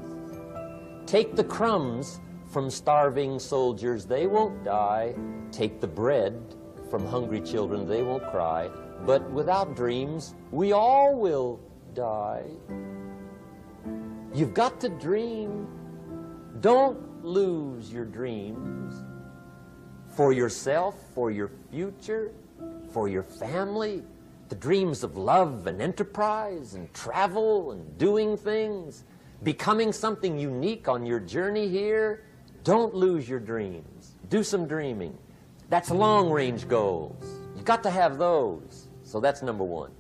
Speaker 1: take the crumbs from starving soldiers, they won't die. Take the bread from hungry children, they won't cry. But without dreams, we all will die. You've got to dream. Don't lose your dreams for yourself, for your future, for your family. The dreams of love and enterprise and travel and doing things, becoming something unique on your journey here. Don't lose your dreams. Do some dreaming. That's long-range goals. You've got to have those. So that's number 1.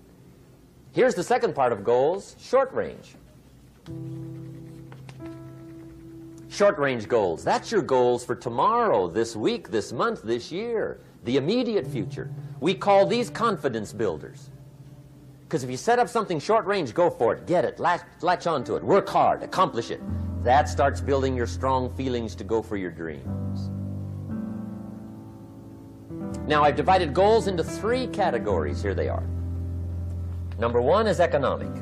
Speaker 1: Here's the second part of goals, short range. Short-range goals. That's your goals for tomorrow, this week, this month, this year, the immediate future. We call these confidence builders. Because if you set up something short-range, go for it, get it, latch onto it, work hard, accomplish it. That starts building your strong feelings to go for your dreams. Now, I've divided goals into 3 categories. Here they are. Number 1 is economic.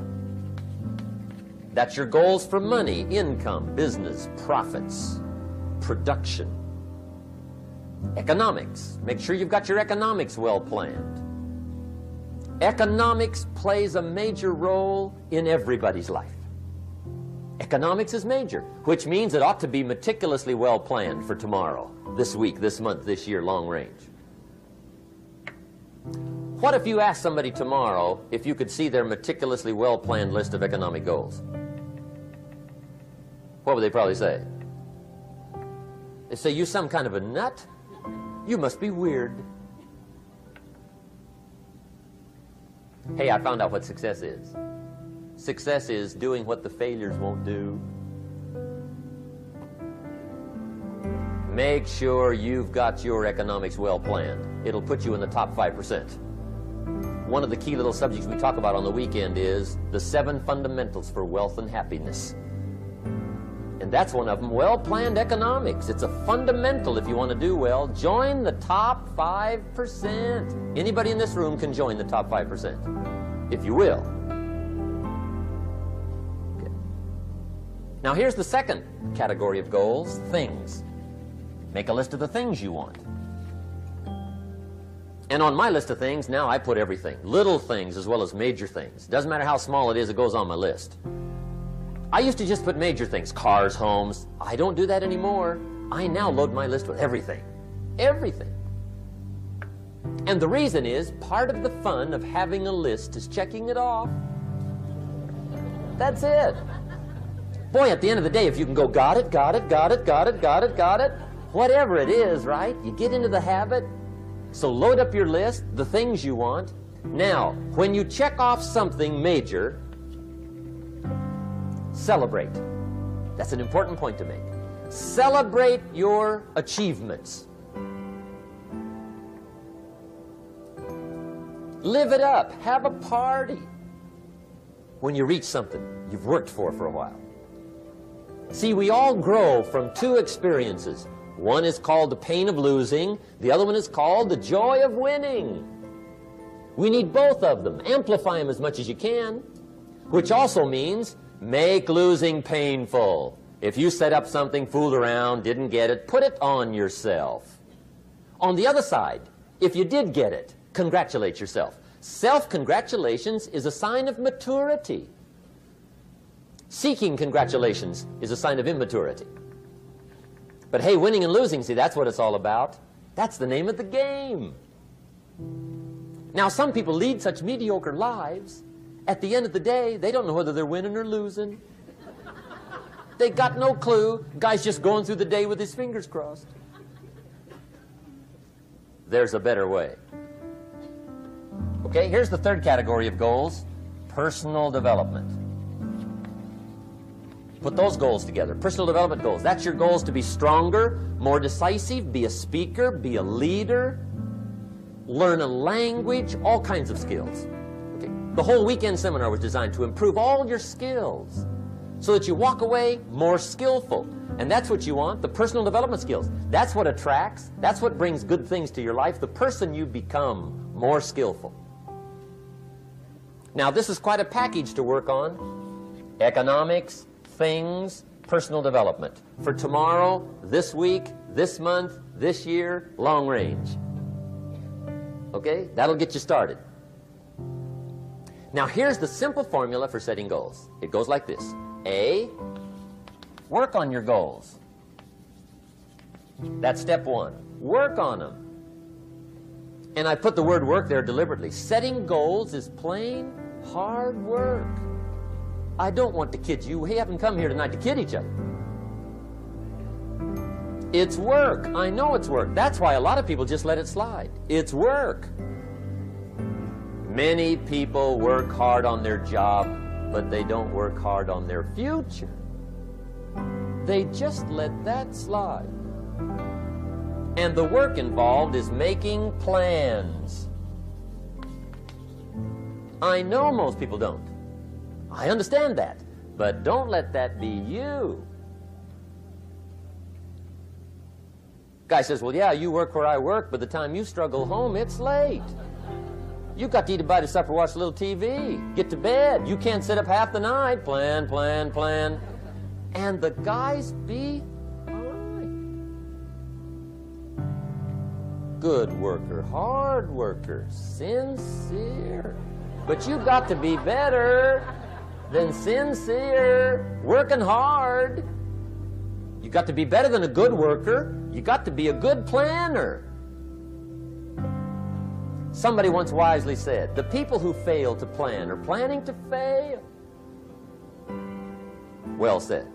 Speaker 1: That's your goals for money, income, business, profits, production. Economics. Make sure you've got your economics well planned. Economics plays a major role in everybody's life. Economics is major, which means it ought to be meticulously well planned for tomorrow, this week, this month, this year, long range. What if you asked somebody tomorrow if you could see their meticulously well-planned list of economic goals? What would they probably say? They'd say, you some kind of a nut? You must be weird. Hey, I found out what success is. Success is doing what the failures won't do. Make sure you've got your economics well planned. It'll put you in the top 5%. one of the key little subjects we talk about on the weekend is the 7 fundamentals for wealth and happiness. And that's one of them, well-planned economics. It's a fundamental if you want to do well. Join the top 5%. Anybody in this room can join the top 5%, if you will. Okay. Now here's the second category of goals, things. Make a list of the things you want. And on my list of things, now I put everything. Little things as well as major things. Doesn't matter how small it is, it goes on my list. I used to just put major things, cars, homes. I don't do that anymore. I now load my list with everything. Everything. And the reason is, part of the fun of having a list is checking it off. That's it. Boy, at the end of the day, if you can go, got it, got it, got it, got it, got it, got it, whatever it is, right? You get into the habit. So load up your list, the things you want. Now, when you check off something major, celebrate. That's an important point to make. Celebrate your achievements. Live it up. Have a party when you reach something you've worked for a while. See, we all grow from 2 experiences. One is called the pain of losing. The other one is called the joy of winning. We need both of them. Amplify them as much as you can, which also means make losing painful. If you set up something, fooled around, didn't get it, put it on yourself. On the other side, if you did get it, congratulate yourself. Self-congratulations is a sign of maturity. Seeking congratulations is a sign of immaturity. But hey, winning and losing, see, that's what it's all about. That's the name of the game. Now, some people lead such mediocre lives, at the end of the day, they don't know whether they're winning or losing. They got no clue. Guy's just going through the day with his fingers crossed. There's a better way. Okay, here's the third category of goals, personal development. Put those goals together, personal development goals. That's your goals to be stronger, more decisive, be a speaker, be a leader, learn a language, all kinds of skills. Okay. The whole weekend seminar was designed to improve all your skills so that you walk away more skillful. And that's what you want, the personal development skills. That's what attracts, that's what brings good things to your life, the person you become, more skillful. Now, this is quite a package to work on. Economics, things, personal development. For tomorrow, this week, this month, this year, long range. Okay? That'll get you started. Now, here's the simple formula for setting goals. It goes like this. A, work on your goals. That's step 1. Work on them. And I put the word work there deliberately. Setting goals is plain hard work. I don't want to kid you. We haven't come here tonight to kid each other. It's work. I know it's work. That's why a lot of people just let it slide. It's work. Many people work hard on their job, but they don't work hard on their future. They just let that slide. And the work involved is making plans. I know most people don't. I understand that, but don't let that be you. Guy says, well, yeah, you work where I work, but the time you struggle home, it's late. You got to eat a bite of supper, watch a little TV, get to bed. You can't sit up half the night. Plan, plan, plan. And the guys be all right. Good worker, hard worker, sincere. But you got to be better than sincere, working hard. You got to be better than a good worker. You got to be a good planner. Somebody once wisely said, the people who fail to plan are planning to fail. Well said.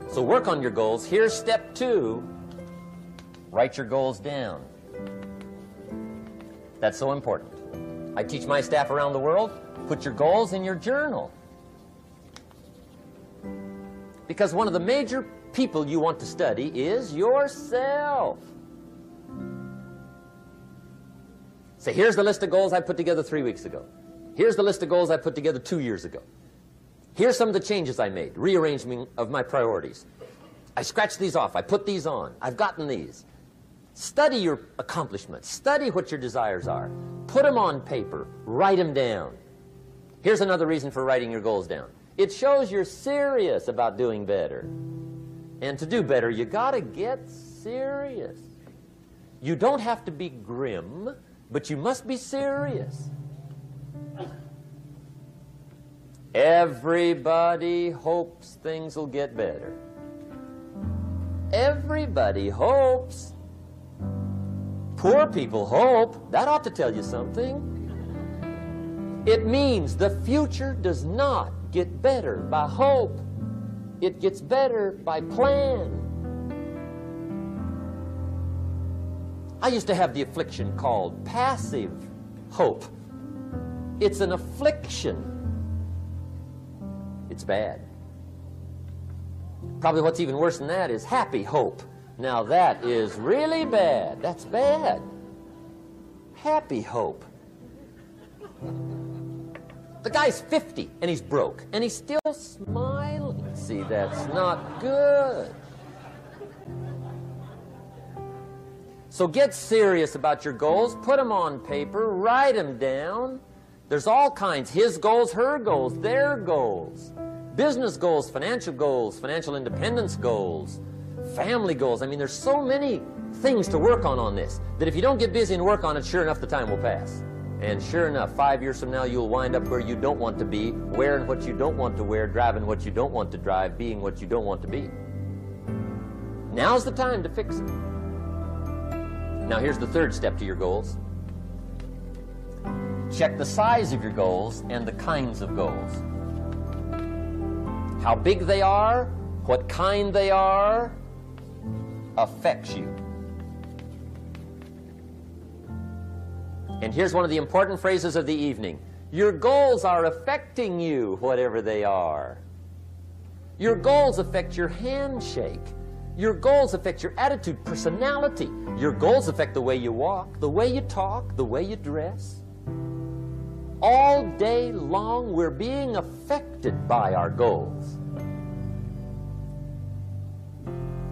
Speaker 1: So work on your goals. Here's step 2. Write your goals down. That's so important. I teach my staff around the world, put your goals in your journal. Because one of the major people you want to study is yourself. Say, here's the list of goals I put together 3 weeks ago. Here's the list of goals I put together 2 years ago. Here's some of the changes I made, rearrangement of my priorities. I scratched these off. I put these on. I've gotten these. Study your accomplishments. Study what your desires are. Put them on paper. Write them down. Here's another reason for writing your goals down. It shows you're serious about doing better. And to do better, you got to get serious. You don't have to be grim, but you must be serious. Everybody hopes things will get better. Everybody hopes. Poor people hope. That ought to tell you something. It means the future does not get better by hope. It gets better by plan. I used to have the affliction called passive hope. It's an affliction. It's bad. Probably what's even worse than that is happy hope. Now that is really bad. That's bad. Happy hope. The guy's 50 and he's broke and he's still smiling. See, that's not good. So get serious about your goals. Put them on paper. Write them down. There's all kinds. His goals, her goals, their goals. Business goals, financial independence goals, family goals. I mean, there's so many things to work on this that if you don't get busy and work on it, sure enough, the time will pass. And sure enough, 5 years from now, you'll wind up where you don't want to be, wearing what you don't want to wear, driving what you don't want to drive, being what you don't want to be. Now's the time to fix it. Now, here's the third step to your goals. Check the size of your goals and the kinds of goals. How big they are, what kind they are, affects you. And here's one of the important phrases of the evening. Your goals are affecting you, whatever they are. Your goals affect your handshake. Your goals affect your attitude, personality. Your goals affect the way you walk, the way you talk, the way you dress. All day long, we're being affected by our goals.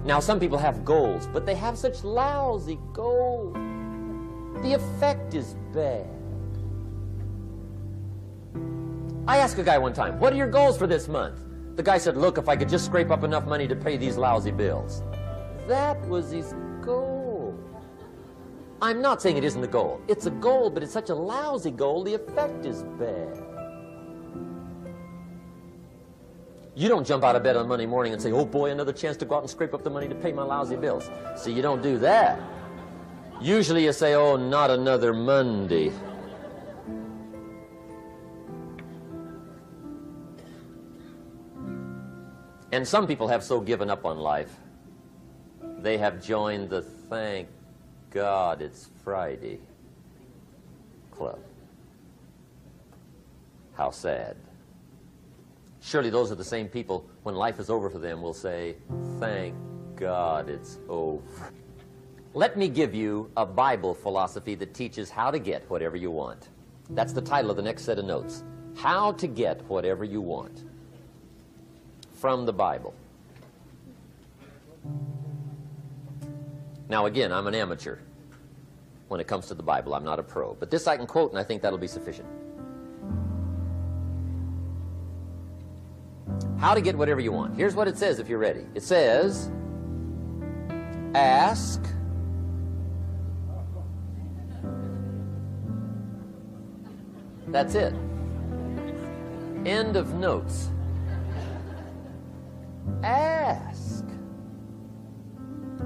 Speaker 1: Now, some people have goals, but they have such lousy goals. The effect is bad. I asked a guy one time, what are your goals for this month? The guy said, look, if I could just scrape up enough money to pay these lousy bills. That was his goal. I'm not saying it isn't the goal. It's a goal, but it's such a lousy goal, the effect is bad. You don't jump out of bed on Monday morning and say, oh boy, another chance to go out and scrape up the money to pay my lousy bills. See, you don't do that. Usually you say, oh, not another Monday. And some people have so given up on life, they have joined the thank God it's Friday club. How sad. Surely those are the same people, when life is over for them, will say, thank God it's over. Let me give you a Bible philosophy that teaches how to get whatever you want. That's the title of the next set of notes. How to get whatever you want. From the Bible. Now again, I'm an amateur when it comes to the Bible. I'm not a pro. But this I can quote, and I think that'll be sufficient. How to get whatever you want. Here's what it says if you're ready. It says, ask, that's it. End of notes. Ask.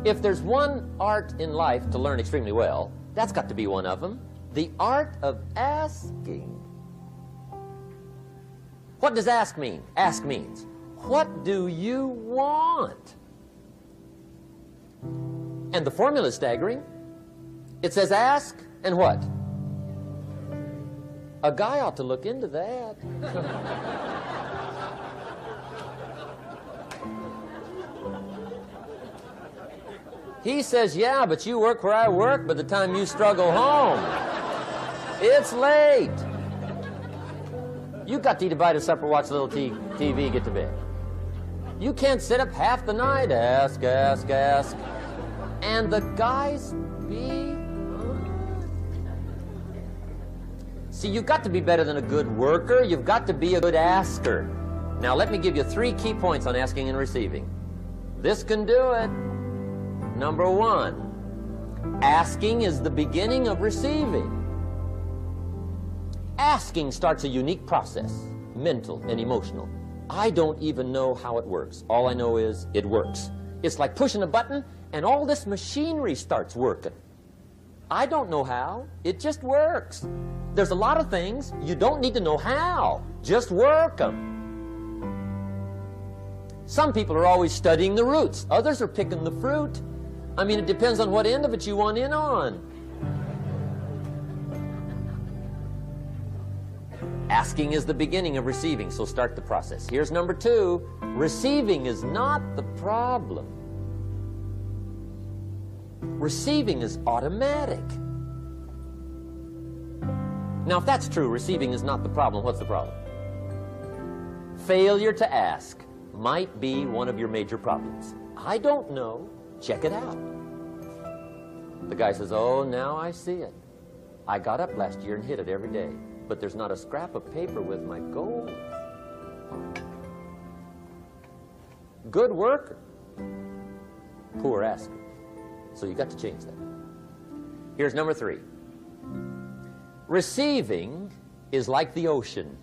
Speaker 1: If there's one art in life to learn extremely well, that's got to be one of them. The art of asking. What does ask mean? Ask means, what do you want? And the formula is staggering. It says ask and what? A guy ought to look into that. He says, yeah, but you work where I work by the time you struggle home. It's late. You got to eat a bite of supper, watch a little TV, get to bed. You can't sit up half the night, ask. And the guys be... See, you've got to be better than a good worker. You've got to be a good asker. Now, let me give you 3 key points on asking and receiving. This can do it. Number 1, asking is the beginning of receiving. Asking starts a unique process, mental and emotional. I don't even know how it works. All I know is it works. It's like pushing a button and all this machinery starts working. I don't know how. It just works. There's a lot of things you don't need to know how. Just work them. Some people are always studying the roots. Others are picking the fruit. I mean, it depends on what end of it you want in on. Asking is the beginning of receiving, so start the process. Here's number 2. Receiving is not the problem. Receiving is automatic. Now, if that's true, receiving is not the problem, what's the problem? Failure to ask might be one of your major problems. I don't know. Check it out. The guy says, oh, now I see it. I got up last year and hit it every day, but there's not a scrap of paper with my goals. Good worker, poor asker. So you got to change that. Here's number 3. Receiving is like the ocean.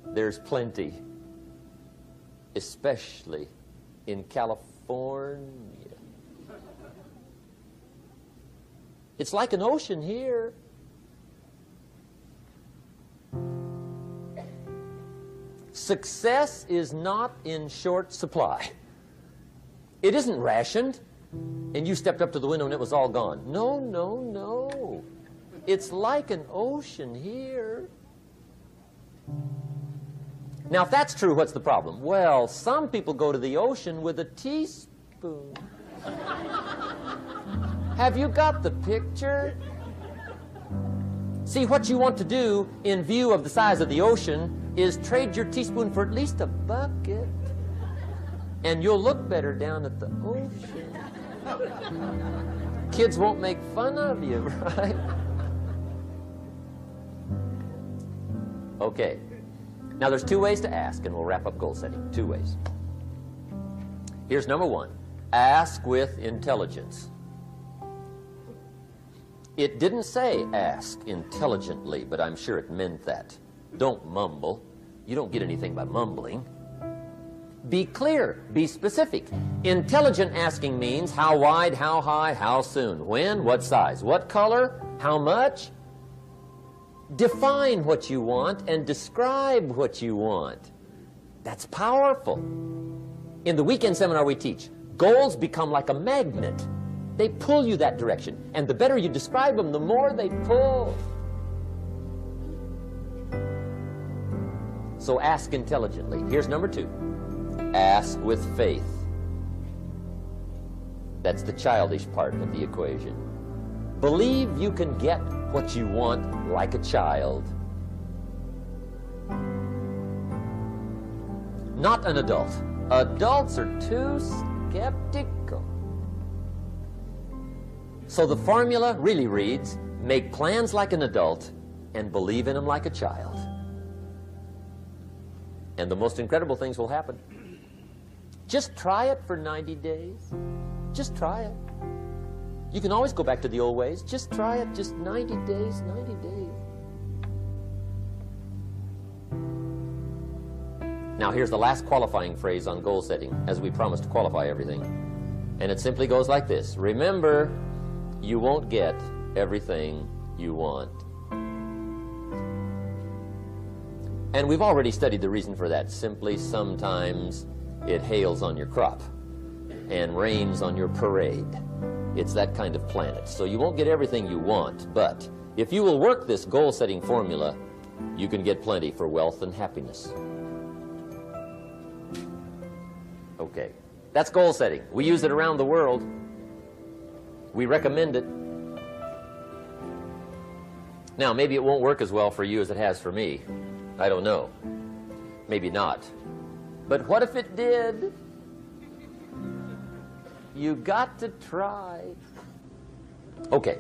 Speaker 1: There's plenty, especially in California. It's like an ocean here. Success is not in short supply. It isn't rationed, and you stepped up to the window and it was all gone. No, no, no. It's like an ocean here. Now, if that's true, what's the problem? Well, some people go to the ocean with a teaspoon. Have you got the picture? See, what you want to do in view of the size of the ocean is trade your teaspoon for at least a bucket, and you'll look better down at the ocean. Kids won't make fun of you, right? Okay. Now, there's 2 ways to ask, and we'll wrap up goal setting. 2 ways. Here's number 1. Ask with intelligence. It didn't say ask intelligently, but I'm sure it meant that. Don't mumble. You don't get anything by mumbling. Be clear. Be specific. Intelligent asking means how wide, how high, how soon, when, what size, what color, how much. Define what you want and describe what you want. That's powerful. In the weekend seminar we teach, goals become like a magnet. They pull you that direction. And the better you describe them, the more they pull. So ask intelligently. Here's number 2. Ask with faith. That's the childish part of the equation. Believe you can get what you want like a child. Not an adult. Adults are too skeptical. So the formula really reads, make plans like an adult and believe in them like a child. And the most incredible things will happen. Just try it for 90 days. Just try it. You can always go back to the old ways. Just try it, just 90 days, 90 days. Now here's the last qualifying phrase on goal setting, as we promised to qualify everything. And it simply goes like this. Remember, you won't get everything you want. And we've already studied the reason for that. Simply, sometimes it hails on your crop and rains on your parade. It's that kind of planet. So you won't get everything you want, but if you will work this goal-setting formula, you can get plenty for wealth and happiness. Okay, that's goal setting. We use it around the world. We recommend it. Now, maybe it won't work as well for you as it has for me. I don't know. Maybe not. But what if it did? You got to try. Okay.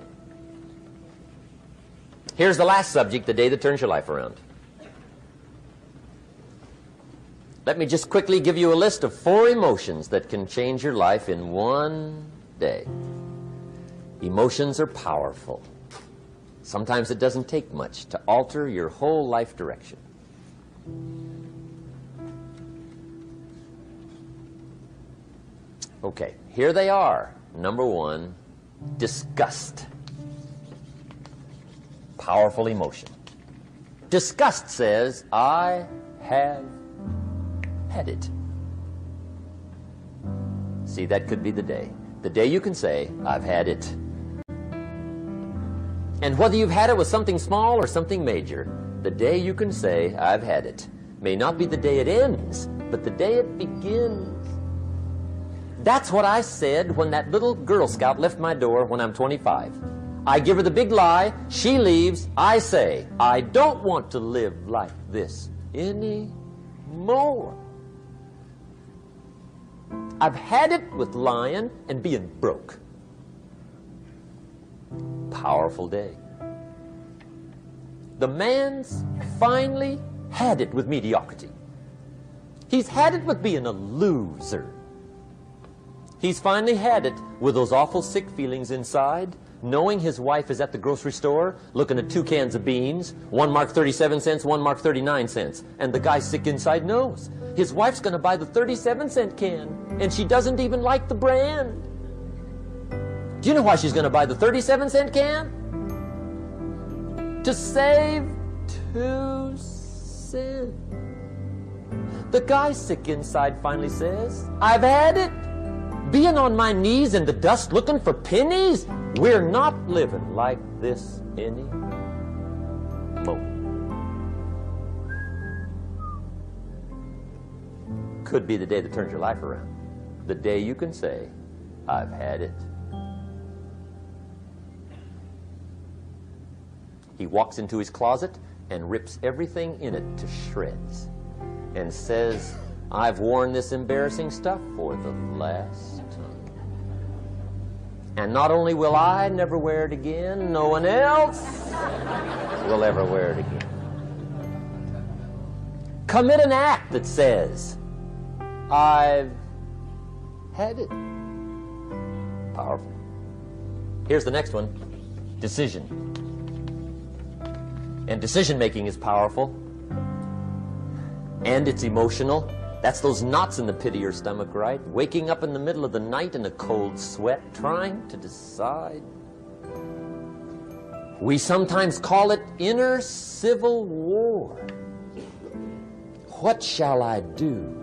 Speaker 1: Here's the last subject, the day that turns your life around. Let me just quickly give you a list of 4 emotions that can change your life in one day. Emotions are powerful. Sometimes it doesn't take much to alter your whole life direction. Okay, here they are. Number 1, disgust. Powerful emotion. Disgust says, I have had it. See, that could be the day. The day you can say, I've had it. And whether you've had it with something small or something major, the day you can say, I've had it, may not be the day it ends, but the day it begins. That's what I said when that little Girl Scout left my door when I'm 25. I give her the big lie, she leaves, I say, I don't want to live like this anymore. I've had it with lying and being broke. Powerful day. The man's finally had it with mediocrity. He's had it with being a loser. He's finally had it with those awful sick feelings inside, knowing his wife is at the grocery store looking at 2 cans of beans, one marked 37 cents, one marked 39 cents. And the guy sick inside knows his wife's going to buy the 37-cent can, and she doesn't even like the brand. Do you know why she's going to buy the 37-cent can? To save 2 cents. The guy sick inside finally says, I've had it. Being on my knees in the dust looking for pennies? We're not living like this anymore. Could be the day that turns your life around. The day you can say, I've had it. He walks into his closet and rips everything in it to shreds and says, I've worn this embarrassing stuff for the last time. And not only will I never wear it again, no one else will ever wear it again. Commit an act that says, I've had it. Powerful. Here's the next one. Decision. And decision making is powerful. And it's emotional. That's those knots in the pit of your stomach, right? Waking up in the middle of the night in a cold sweat, trying to decide. We sometimes call it inner civil war. What shall I do?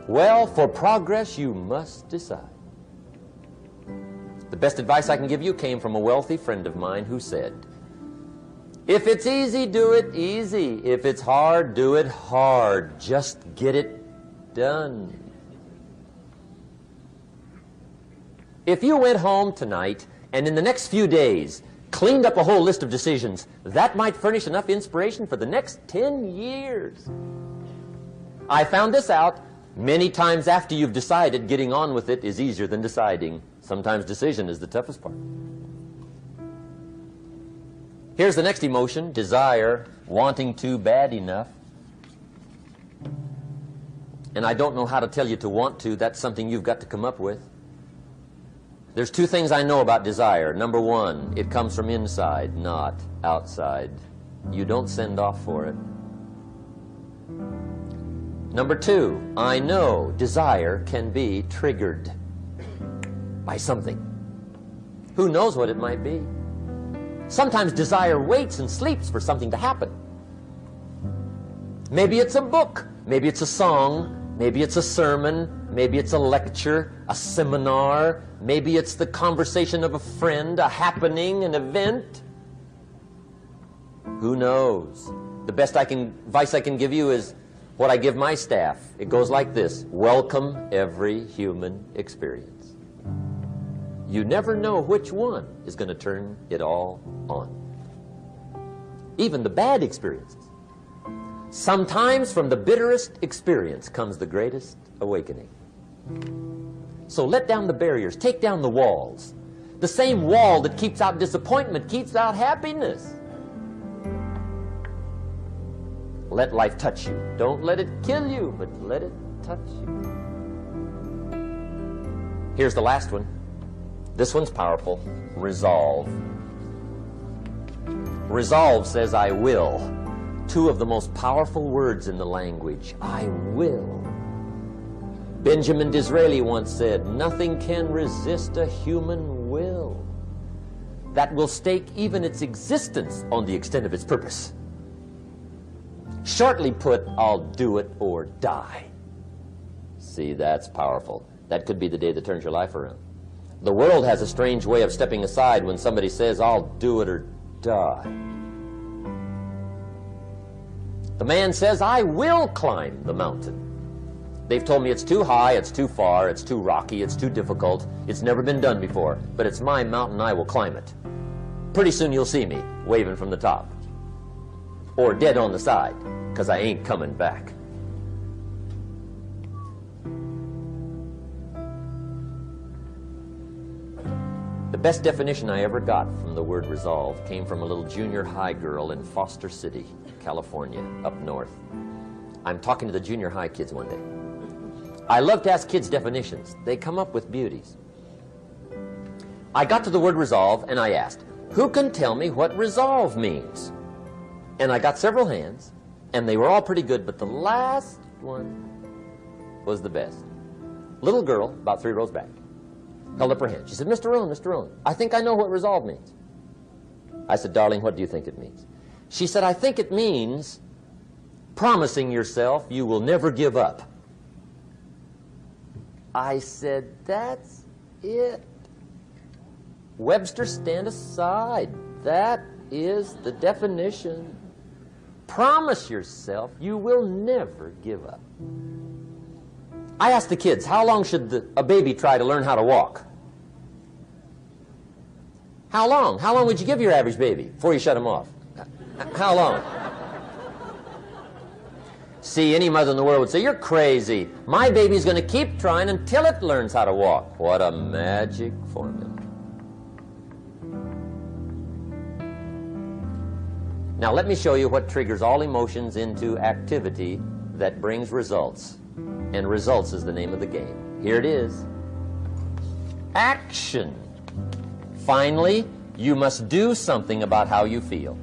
Speaker 1: Well, for progress, you must decide. The best advice I can give you came from a wealthy friend of mine who said, if it's easy, do it easy. If it's hard, do it hard. Just get it done. If you went home tonight and in the next few days cleaned up a whole list of decisions, that might furnish enough inspiration for the next 10 years. I found this out many times after you've decided. Getting on with it is easier than deciding. Sometimes decision is the toughest part. Here's the next emotion, desire, wanting to bad enough. And I don't know how to tell you to want to. That's something you've got to come up with. There's 2 things I know about desire. Number 1, it comes from inside, not outside. You don't send off for it. Number 2, I know desire can be triggered by something. Who knows what it might be? Sometimes desire waits and sleeps for something to happen. Maybe it's a book, maybe it's a song, maybe it's a sermon, maybe it's a lecture, a seminar, maybe it's the conversation of a friend, a happening, an event. Who knows? The best advice I can give you is what I give my staff. It goes like this: welcome every human experience. You never know which one is going to turn it all on. even the bad experiences. Sometimes from the bitterest experience comes the greatest awakening. So let down the barriers, take down the walls. The same wall that keeps out disappointment keeps out happiness. Let life touch you. Don't let it kill you, but let it touch you. Here's the last one. This one's powerful. Resolve. Resolve says, I will. Two of the most powerful words in the language. I will. Benjamin Disraeli once said, nothing can resist a human will that will stake even its existence on the extent of its purpose. Shortly put, I'll do it or die. See, that's powerful. That could be the day that turns your life around. The world has a strange way of stepping aside when somebody says, I'll do it or die. The man says, I will climb the mountain. They've told me it's too high, it's too far, it's too rocky, it's too difficult, it's never been done before, but it's my mountain, I will climb it. Pretty soon you'll see me waving from the top. Or dead on the side, because I ain't coming back. The best definition I ever got from the word resolve came from a little junior high girl in Foster City, California, up north. I'm talking to the junior high kids one day. I love to ask kids definitions. They come up with beauties. I got to the word resolve and I asked, who can tell me what resolve means? And I got several hands, and they were all pretty good, but the last one was the best. Little girl, about 3 rows back, held up her hand. She said, Mr. Rohn, I think I know what resolve means. I said, darling, what do you think it means? She said, I think it means promising yourself you will never give up. I said, that's it. Webster, stand aside. That is the definition. Promise yourself you will never give up. I asked the kids, how long should a baby try to learn how to walk? How long? How long would you give your average baby before you shut him off? How long? See, any mother in the world would say, you're crazy. My baby's going to keep trying until it learns how to walk. What a magic formula. Now let me show you what triggers all emotions into activity that brings results. And results is the name of the game. Here it is. Action. Finally, you must do something about how you feel.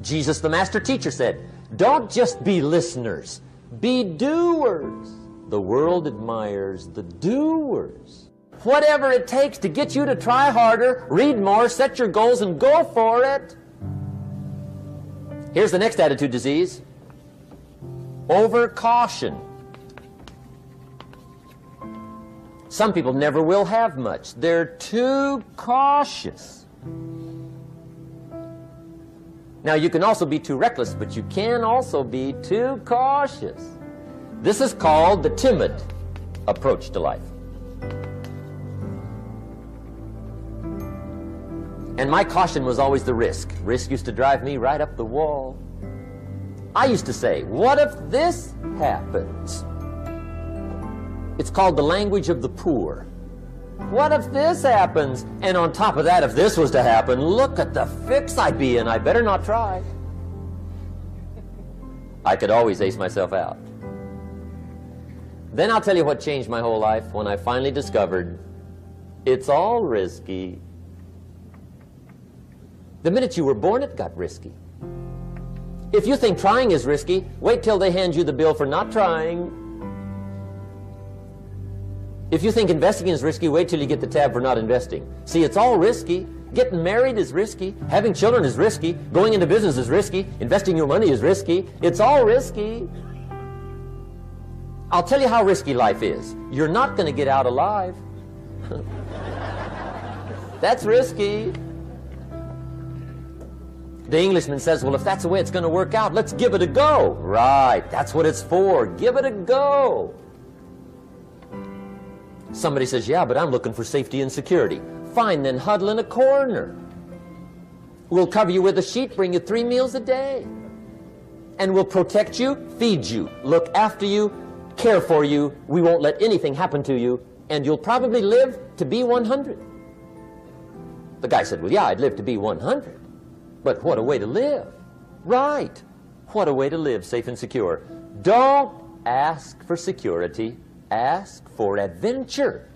Speaker 1: Jesus, the master teacher, said, don't just be listeners, be doers. The world admires the doers. Whatever it takes to get you to try harder, read more, set your goals, and go for it. Here's the next attitude disease. Over-caution. Some people never will have much. They're too cautious. Now, you can also be too reckless, but you can also be too cautious. This is called the timid approach to life. And my caution was always the risk. Risk used to drive me right up the wall. I used to say, what if this happens? It's called the language of the poor. What if this happens? And on top of that, if this was to happen, look at the fix I'd be in. I better not try. I could always ace myself out. Then I'll tell you what changed my whole life when I finally discovered it's all risky. The minute you were born, it got risky. If you think trying is risky, wait till they hand you the bill for not trying. If you think investing is risky, wait till you get the tab for not investing. See, it's all risky. Getting married is risky. Having children is risky. Going into business is risky. Investing your money is risky. It's all risky. I'll tell you how risky life is. You're not going to get out alive. That's risky. The Englishman says, well, if that's the way it's going to work out, let's give it a go. Right, that's what it's for. Give it a go. Somebody says, yeah, but I'm looking for safety and security. fine then huddle in a corner. We'll cover you with a sheet, bring you 3 meals a day. And we'll protect you, feed you, look after you, care for you. We won't let anything happen to you. And you'll probably live to be 100. The guy said, well, yeah, I'd live to be 100. But what a way to live. Right. What a way to live, safe and secure. Don't ask for security. Ask for adventure.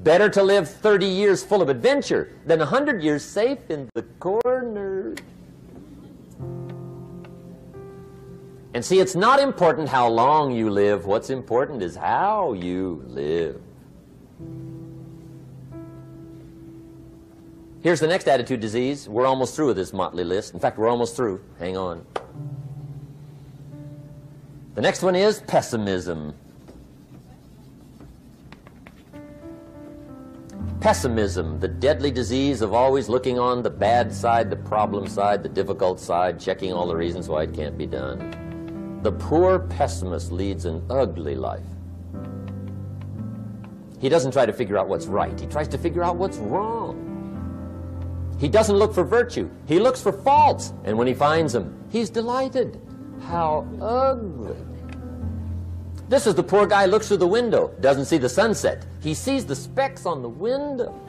Speaker 1: Better to live 30 years full of adventure than 100 years safe in the corner. And see, it's not important how long you live. What's important is how you live. Here's the next attitude disease. We're almost through with this motley list. In fact, we're almost through. Hang on. The next one is pessimism. Pessimism, the deadly disease of always looking on the bad side, the problem side, the difficult side, checking all the reasons why it can't be done. The poor pessimist leads an ugly life. He doesn't try to figure out what's right. He tries to figure out what's wrong. He doesn't look for virtue. He looks for faults. And when he finds them, he's delighted. How ugly. This is the poor guy who looks through the window, doesn't see the sunset. He sees the specks on the window.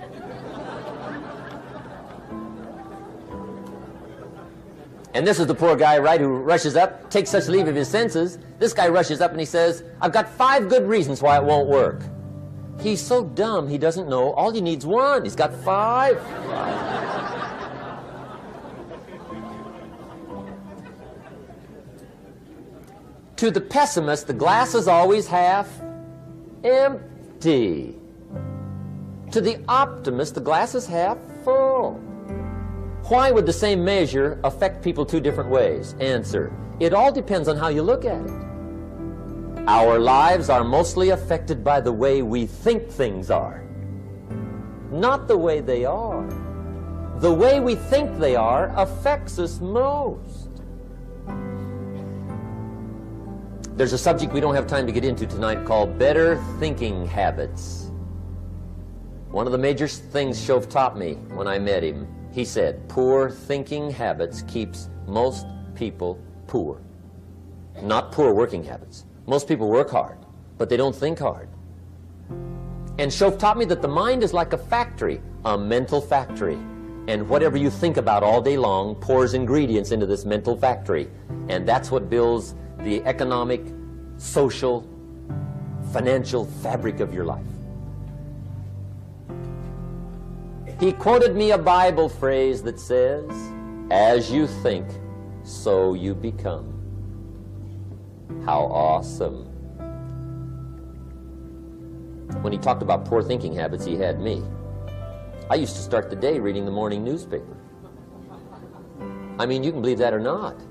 Speaker 1: And this is the poor guy, right, who rushes up, takes such leave of his senses. This guy rushes up and he says, I've got 5 good reasons why it won't work. He's so dumb he doesn't know. All he needs 1. He's got 5. To the pessimist, the glass is always half empty. To the optimist, the glass is half full. Why would the same measure affect people 2 different ways? Answer: it all depends on how you look at it. Our lives are mostly affected by the way we think things are, not the way they are. The way we think they are affects us most. There's a subject we don't have time to get into tonight called better thinking habits. One of the major things Shove taught me when I met him, he said, poor thinking habits keeps most people poor. Not poor working habits. Most people work hard, but they don't think hard. And Shove taught me that the mind is like a factory, a mental factory. And whatever you think about all day long pours ingredients into this mental factory. And that's what builds the economic, social, financial fabric of your life. He quoted me a Bible phrase that says, as you think, so you become. How awesome. When he talked about poor thinking habits, he had me. I used to start the day reading the morning newspaper. I mean, you can believe that or not.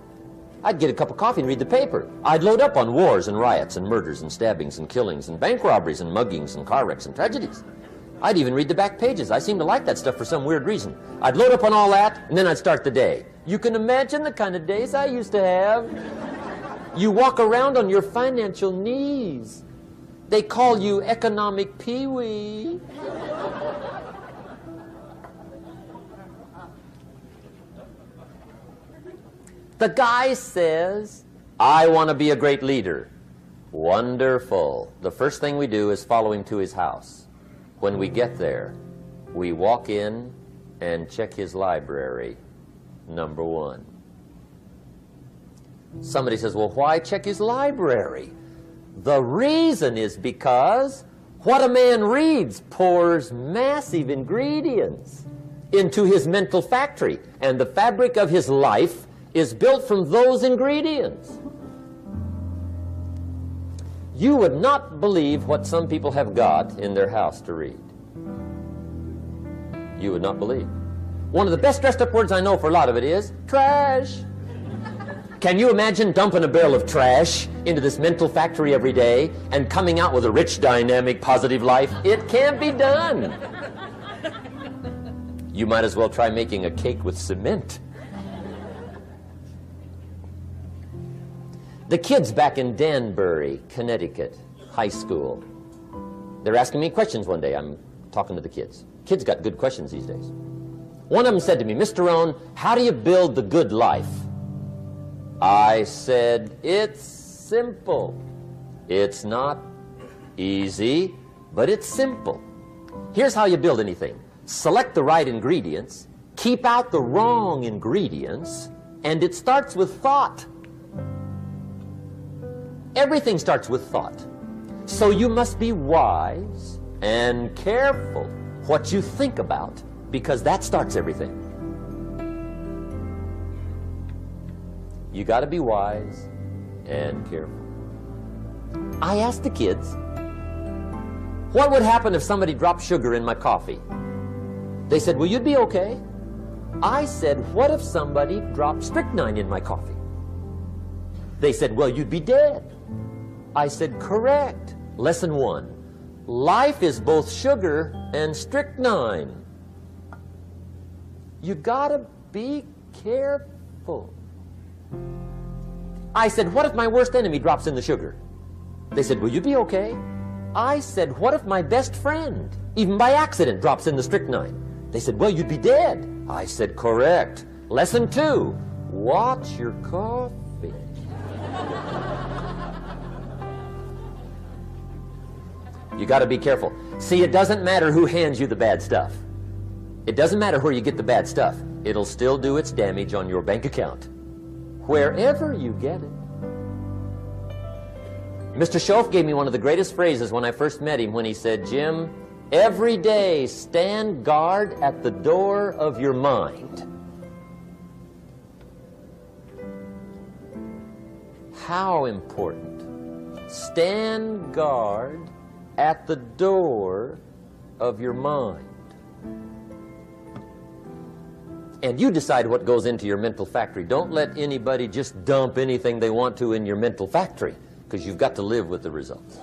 Speaker 1: I'd get a cup of coffee and read the paper. I'd load up on wars and riots and murders and stabbings and killings and bank robberies and muggings and car wrecks and tragedies. I'd even read the back pages. I seem to like that stuff for some weird reason. I'd load up on all that, and then I'd start the day. You can imagine the kind of days I used to have. You walk around on your financial knees. They call you economic peewee. The guy says, I want to be a great leader. Wonderful. The first thing we do is follow him to his house. When we get there, we walk in and check his library, number 1. Somebody says, well, why check his library? The reason is because what a man reads pours massive ingredients into his mental factory, and the fabric of his life is built from those ingredients. You would not believe what some people have got in their house to read. You would not believe. One of the best dressed up words I know for a lot of it is trash. Can you imagine dumping a barrel of trash into this mental factory every day and coming out with a rich, dynamic, positive life? It can't be done. You might as well try making a cake with cement. The kids back in Danbury, Connecticut, high school, they're asking me questions one day. I'm talking to the kids. Kids got good questions these days. One of them said to me, Mr. Rohn, how do you build the good life? I said, it's simple. It's not easy, but it's simple. Here's how you build anything. Select the right ingredients, keep out the wrong ingredients, and it starts with thought. Everything starts with thought. So you must be wise and careful what you think about, because that starts everything. You got to be wise and careful. I asked the kids, what would happen if somebody dropped sugar in my coffee? They said, well, you'd be okay. I said, what if somebody dropped strychnine in my coffee? They said, well, you'd be dead. I said, correct. Lesson 1. Life is both sugar and strychnine. You gotta be careful. I said, what if my worst enemy drops in the sugar? They said, will you be okay? I said, what if my best friend, even by accident, drops in the strychnine? They said, well, you'd be dead. I said, correct. Lesson 2, watch your coffee. You got to be careful. See, it doesn't matter who hands you the bad stuff. It doesn't matter where you get the bad stuff. It'll still do its damage on your bank account, wherever you get it. Mr. Schoaf gave me one of the greatest phrases when I first met him, when he said, Jim, every day stand guard at the door of your mind. How important. Stand guard at the door of your mind. And you decide what goes into your mental factory. Don't let anybody just dump anything they want to in your mental factory, because you've got to live with the results.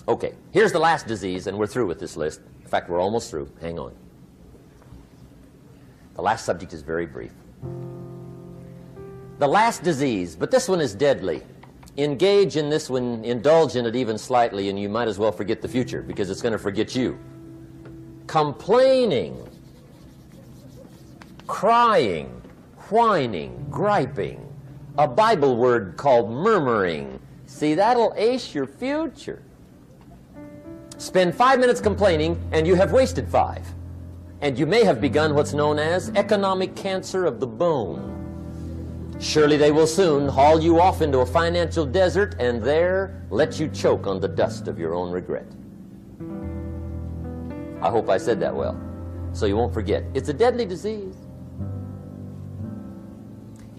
Speaker 1: Okay, here's the last disease, and we're through with this list. In fact, we're almost through. Hang on. The last subject is very brief. The last disease, but this one is deadly. Engage in this one, indulge in it even slightly, and you might as well forget the future, because it's going to forget you. Complaining, crying, whining, griping, a Bible word called murmuring. See, that'll ace your future. Spend 5 minutes complaining, and you have wasted 5. And you may have begun what's known as economic cancer of the bone. Surely they will soon haul you off into a financial desert, and there let you choke on the dust of your own regret. I hope I said that well, so you won't forget. It's a deadly disease.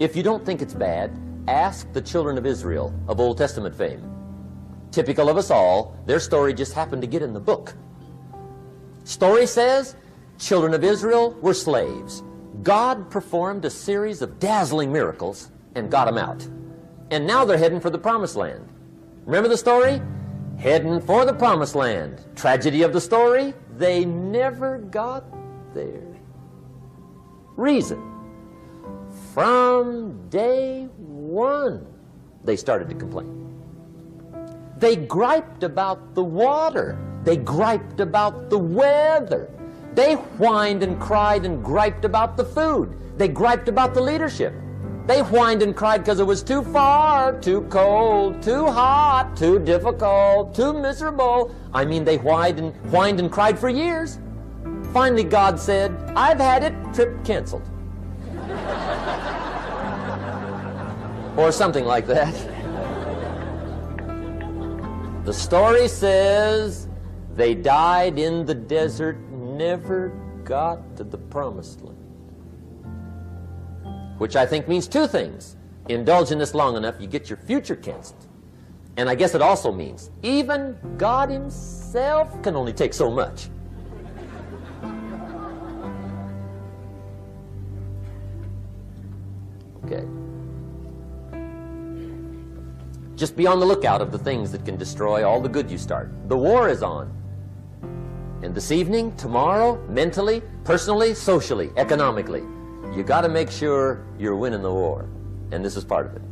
Speaker 1: If you don't think it's bad, ask the children of Israel of Old Testament fame. Typical of us all, their story just happened to get in the book. Story says, children of Israel were slaves. God performed a series of dazzling miracles and got them out. And now they're heading for the promised land. Remember the story? Heading for the promised land. Tragedy of the story, they never got there. Reason. From day one, they started to complain. They griped about the water. They griped about the weather. They whined and cried and griped about the food. They griped about the leadership. They whined and cried because it was too far, too cold, too hot, too difficult, too miserable. I mean, they whined and cried for years. Finally, God said, I've had it, trip canceled. Or something like that. The story says they died in the desert, never got to the promised land. Which I think means 2 things. Indulge in this long enough, you get your future canceled. And I guess it also means even God himself can only take so much. Okay. Just be on the lookout of the things that can destroy all the good you start. The war is on. And this evening, tomorrow, mentally, personally, socially, economically, you got to make sure you're winning the war. And this is part of it.